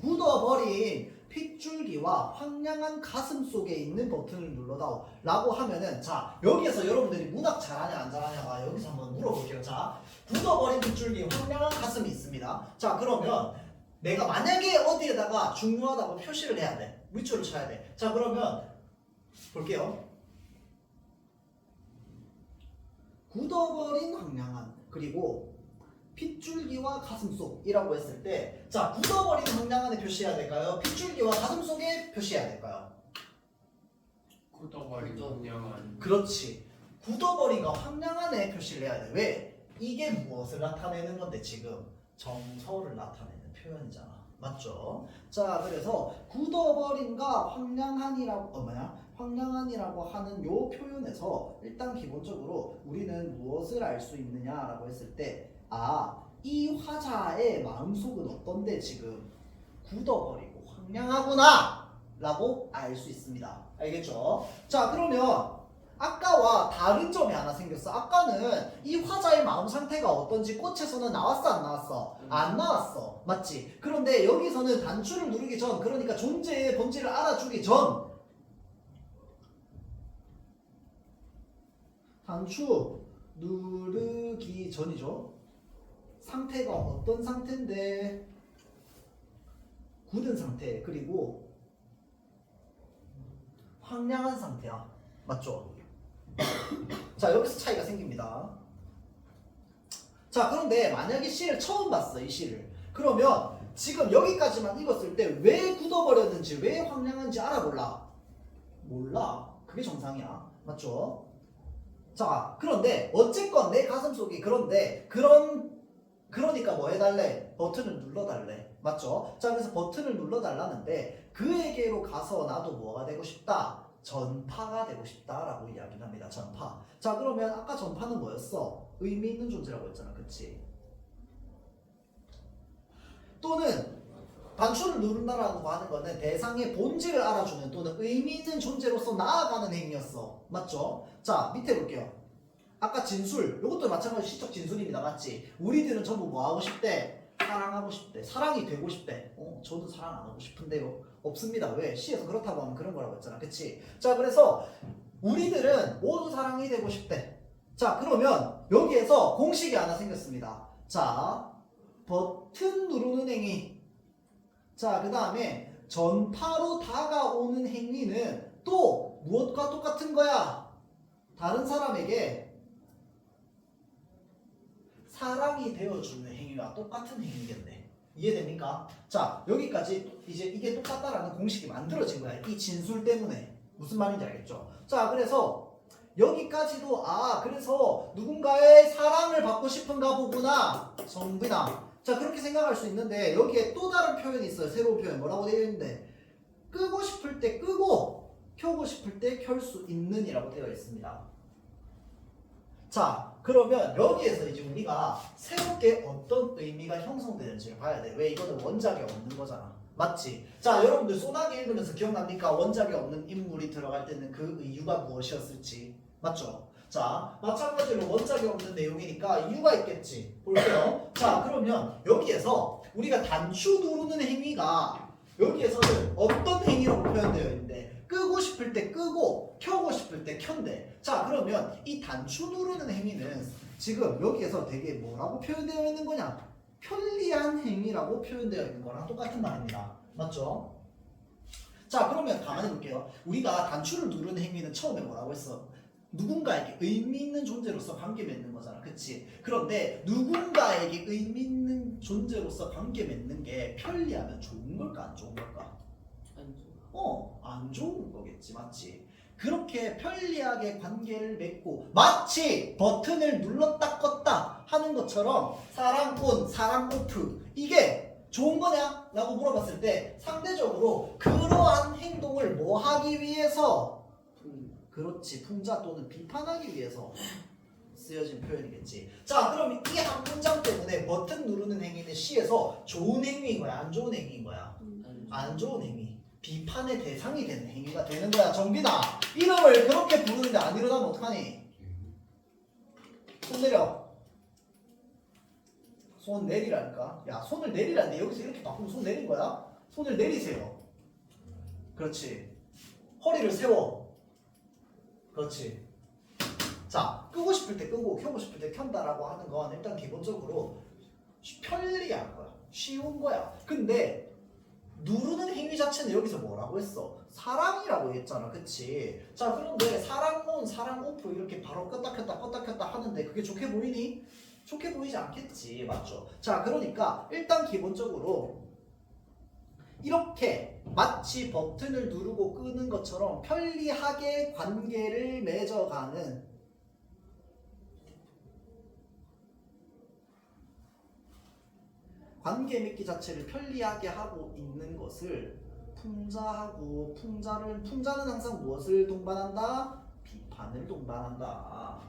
핏줄기와 황량한 가슴 속에 있는 버튼을 눌러다오 라고 하면은, 자 여기에서 여러분들이 문학 잘하냐 안 잘하냐가 여기서 한번 물어볼게요. 자 굳어버린 핏줄기, 황량한 가슴이 있습니다. 자 그러면 내가 만약에 어디에다가 중요하다고 표시를 해야 돼, 밑줄을 쳐야 돼. 자 그러면 볼게요. 굳어버린 황량한, 그리고 핏줄기와 가슴속이라고 했을 때, 자 굳어버린 황량한에 표시해야 될까요? 핏줄기와 가슴속에 표시해야 될까요? 굳어버린 황량한. 그렇지. 굳어버린과 황량한에 표시를 해야 돼. 왜? 이게 무엇을 나타내는 건데 지금 정서를 나타내는 표현이잖아. 맞죠? 자, 그래서 굳어버린과 황량한이라고 하는 요 표현에서 일단 기본적으로 우리는 무엇을 알 수 있느냐라고 했을 때, 이 화자의 마음속은 어떤데 지금 굳어버리고 황량하구나 라고 알 수 있습니다. 알겠죠? 자, 그러면 아까와 다른 점이 하나 생겼어. 아까는 이 화자의 마음 상태가 어떤지 꽃에서는 나왔어, 안 나왔어? 안 나왔어. 맞지? 그런데 여기서는 단추를 누르기 전, 그러니까 존재의 본질을 알아주기 전, 단추 누르기 전이죠. 상태가 어떤 상태인데, 굳은 상태, 그리고 황량한 상태야. 맞죠? 자, 여기서 차이가 생깁니다. 자, 그런데 만약에 시를 처음 봤어, 이 시를. 그러면 지금 여기까지만 읽었을 때 왜 굳어버렸는지, 왜 황량한지 알아볼라? 몰라. 그게 정상이야. 맞죠? 자, 그런데 어쨌건 내 가슴속이 그러니까 뭐 해달래? 버튼을 눌러달래. 맞죠? 자, 그래서 버튼을 눌러달라는데 그에게로 가서 나도 뭐가 되고 싶다? 전파가 되고 싶다라고 이야기를 합니다. 전파. 자, 그러면 아까 전파는 뭐였어? 의미 있는 존재라고 했잖아. 그치? 또는 단추를 누른다라고 하는 거는 대상의 본질을 알아주는 또는 의미 있는 존재로서 나아가는 행위였어. 맞죠? 자, 밑에 볼게요. 아까 진술, 이것도 마찬가지로 시적 진술입니다. 맞지? 우리들은 전부 뭐 하고 싶대? 사랑하고 싶대. 사랑이 되고 싶대. 저도 사랑 안 하고 싶은데요. 없습니다. 왜? 시에서 그렇다고 하면 그런 거라고 했잖아. 그치? 자, 그래서 우리들은 모두 사랑이 되고 싶대. 자, 그러면 여기에서 공식이 하나 생겼습니다. 자, 버튼 누르는 행위. 자, 그 다음에 전파로 다가오는 행위는 또 무엇과 똑같은 거야? 다른 사람에게 사랑이 되어주는 행위와 똑같은 행위겠네. 이해됩니까? 자, 여기까지 이제 이게 똑같다라는 공식이 만들어진 거야. 이 진술 때문에. 무슨 말인지 알겠죠? 자, 그래서 여기까지도 그래서 누군가의 사랑을 받고 싶은가 보구나. 정빈아. 자, 그렇게 생각할 수 있는데 여기에 또 다른 표현이 있어요. 새로운 표현. 뭐라고 되어 있는데 끄고 싶을 때 끄고 켜고 싶을 때 켤 수 있는 이라고 되어 있습니다. 자, 그러면 여기에서 이제 우리가 새롭게 어떤 의미가 형성되는지를 봐야 돼. 왜? 이거는 원작이 없는 거잖아. 맞지? 자, 여러분들 소나기 읽으면서 기억납니까? 원작이 없는 인물이 들어갈 때는 그 이유가 무엇이었을지. 맞죠? 자, 마찬가지로 원작이 없는 내용이니까 이유가 있겠지. 볼게요. 자, 그러면 여기에서 우리가 단추 누르는 행위가 여기에서는 어떤 행위라고 표현되어 있는데 끄고 싶을 때 끄고 켜고 싶을 때 켠대. 자, 그러면 이 단추 누르는 행위는 지금 여기에서 되게 뭐라고 표현되어 있는 거냐? 편리한 행위라고 표현되어 있는 거랑 똑같은 말입니다. 맞죠? 자, 그러면 가만히 볼게요. 우리가 단추를 누르는 행위는 처음에 뭐라고 했어? 누군가에게 의미 있는 존재로서 관계 맺는 거잖아. 그치? 그런데 누군가에게 의미 있는 존재로서 관계 맺는 게 편리하면 좋은 걸까 안 좋은 걸까? 안 좋은 거겠지. 맞지? 그렇게 편리하게 관계를 맺고 마치 버튼을 눌렀다 껐다 하는 것처럼 사랑 온, 사랑 오프 이게 좋은 거냐? 라고 물어봤을 때 상대적으로 그러한 행동을 뭐 하기 위해서 그렇지, 풍자 또는 비판하기 위해서 쓰여진 표현이겠지. 자, 그럼 이 한 문장 때문에 버튼 누르는 행위는 시에서 좋은 행위인 거야? 안 좋은 행위인 거야? 안 좋은 행위. 비판의 대상이 되는 행위가 되는 거야. 정빈아, 이름을 그렇게 부르는데 안 일어나면 어떡하니? 손 내려. 손 내리라니까. 야, 손을 내리라는데 여기서 이렇게 바꾸면 손 내린 거야? 손을 내리세요. 그렇지. 허리를 세워. 그렇지. 자, 끄고 싶을 때 끄고 켜고 싶을 때 켠다라고 하는 건 일단 기본적으로 편리한 거야. 쉬운 거야. 근데 누르는 행위 자체는 여기서 뭐라고 했어? 사랑이라고 했잖아. 그치? 자, 그런데 사랑 온, 사랑 오프 이렇게 바로 껐다 켰다 껐다 켰다 하는데 그게 좋게 보이니? 좋게 보이지 않겠지. 맞죠? 자, 그러니까 일단 기본적으로 이렇게 마치 버튼을 누르고 끄는 것처럼 편리하게 관계를 맺어가는 관계 맺기 자체를 편리하게 하고 있는 것을 풍자하고 풍자는 항상 무엇을 동반한다? 비판을 동반한다.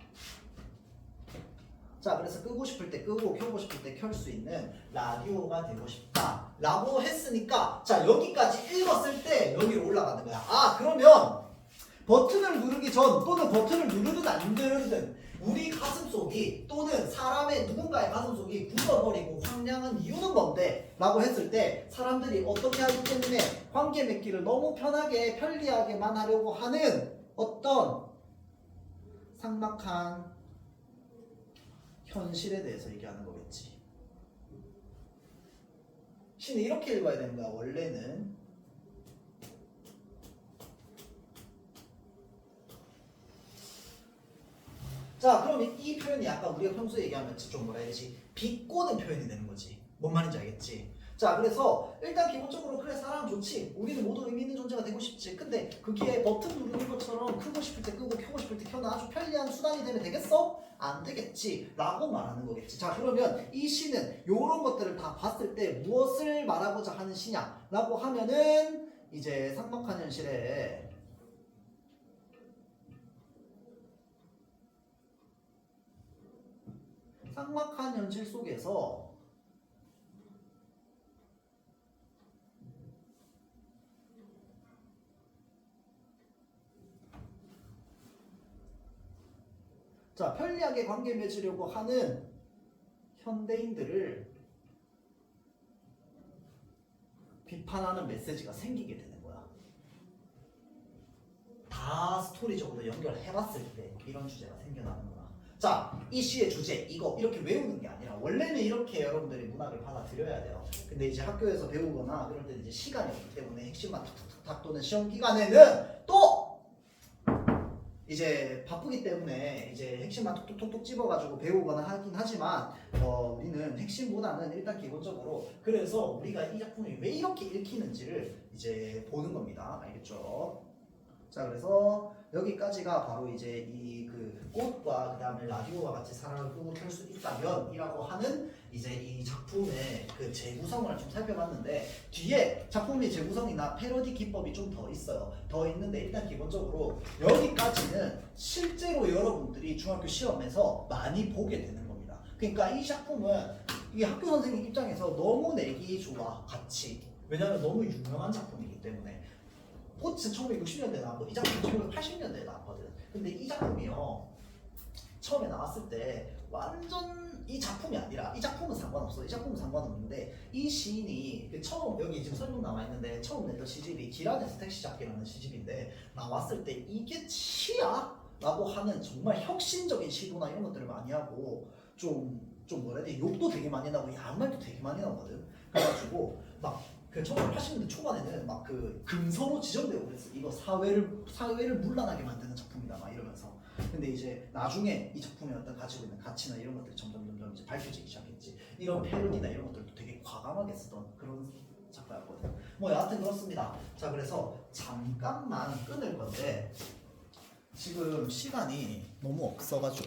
자, 그래서 끄고 싶을 때 끄고 켜고 싶을 때 켤 수 있는 라디오가 되고 싶다 라고 했으니까 자, 여기까지 읽었을 때 여기로 올라가는 거야. 아, 그러면 버튼을 누르기 전 또는 버튼을 누르든 안 누르든 우리 가슴속이 또는 사람의 누군가의 가슴속이 굳어버리고 황량한 이유는 뭔데? 라고 했을 때 사람들이 어떻게 하기 때문에 관계 맺기를 너무 편하게 편리하게만 하려고 하는 어떤 삭막한 현실에 대해서 얘기하는 거겠지. 시는 이렇게 읽어야 되는 거야. 원래는 자, 그러면 이 표현이 아까 우리가 평소에 얘기하면 좀 뭐라 해야 되지? 비꼬는 표현이 되는 거지. 뭔 말인지 알겠지? 자, 그래서 일단 기본적으로 그래, 사람 좋지. 우리는 모두 의미 있는 존재가 되고 싶지. 근데 그게 버튼 누르는 것처럼 끄고 싶을 때 끄고 켜고 싶을 때 켜는 아주 편리한 수단이 되면 되겠어? 안 되겠지. 라고 말하는 거겠지. 자, 그러면 이 시는 이런 것들을 다 봤을 때 무엇을 말하고자 하는 시냐? 라고 하면은 이제 삭막한 현실에 삭막한 현실 속에서 자, 편리하게 관계 맺으려고 하는 현대인들을 비판하는 메시지가 생기게 되는 거야. 다 스토리적으로 연결해봤을 때 이런 주제가 생겨나는 거야. 자, 이 시의 주제 이거 이렇게 외우는 게 아니라 원래는 이렇게 여러분들이 문학을 받아들여야 돼요. 근데 이제 학교에서 배우거나 그럴 때 이제 시간이 없기 때문에 핵심만 툭툭툭 또는 시험 기간에는 또 이제 바쁘기 때문에 이제 핵심만 톡톡톡톡 집어가지고 배우거나 하긴 하지만 우리는 핵심보다는 일단 기본적으로 그래서 우리가 이 작품이 왜 이렇게 읽히는지를 이제 보는 겁니다. 알겠죠? 자, 그래서 여기까지가 바로 이제 이 그 꽃과 그 다음에 라디오와 같이 사랑을 끄고 켤 수 있다면 이라고 하는 이제 이 작품의 그 재구성을 좀 살펴봤는데 뒤에 작품의 재구성이나 패러디 기법이 좀 더 있어요. 더 있는데 일단 기본적으로 여기까지는 실제로 여러분들이 중학교 시험에서 많이 보게 되는 겁니다. 그러니까 이 작품은 이 학교 선생님 입장에서 너무 내기 좋아, 같이. 왜냐면 너무 유명한 작품이기 때문에. 꽃은 1960년대에 나왔고 이 작품은 1980년대에 나왔거든. 근데 이 작품이요 처음에 나왔을 때 완전 이 작품이 아니라 이 작품은 상관없어. 이 작품은 상관없는데 이 시인이 그 처음 여기 지금 설명 나와 있는데 처음 냈던 시집이 길안에서 택시 잡기라는 시집인데 나왔을 때 이게 시야? 라고 하는 정말 혁신적인 시도나 이런 것들을 많이 하고 좀 뭐라 해야 돼? 욕도 되게 많이 나고 양말도 되게 많이 나오거든. 그래가지고 막 그 1980년대 초반에는 막 그 금서로 지정되고 그랬어. 이거 사회를 문란하게 만드는 작품이다 막 이러면서. 근데 이제 나중에 이 작품에 어떤 가지고 있는 가치나 이런 것들이 점점 이제 밝혀지기 시작했지. 이런 패러디나 이런 것들도 되게 과감하게 쓰던 그런 작가였거든. 뭐 여하튼 그렇습니다. 자, 그래서 잠깐만 끊을 건데 지금 시간이 너무 없어가지고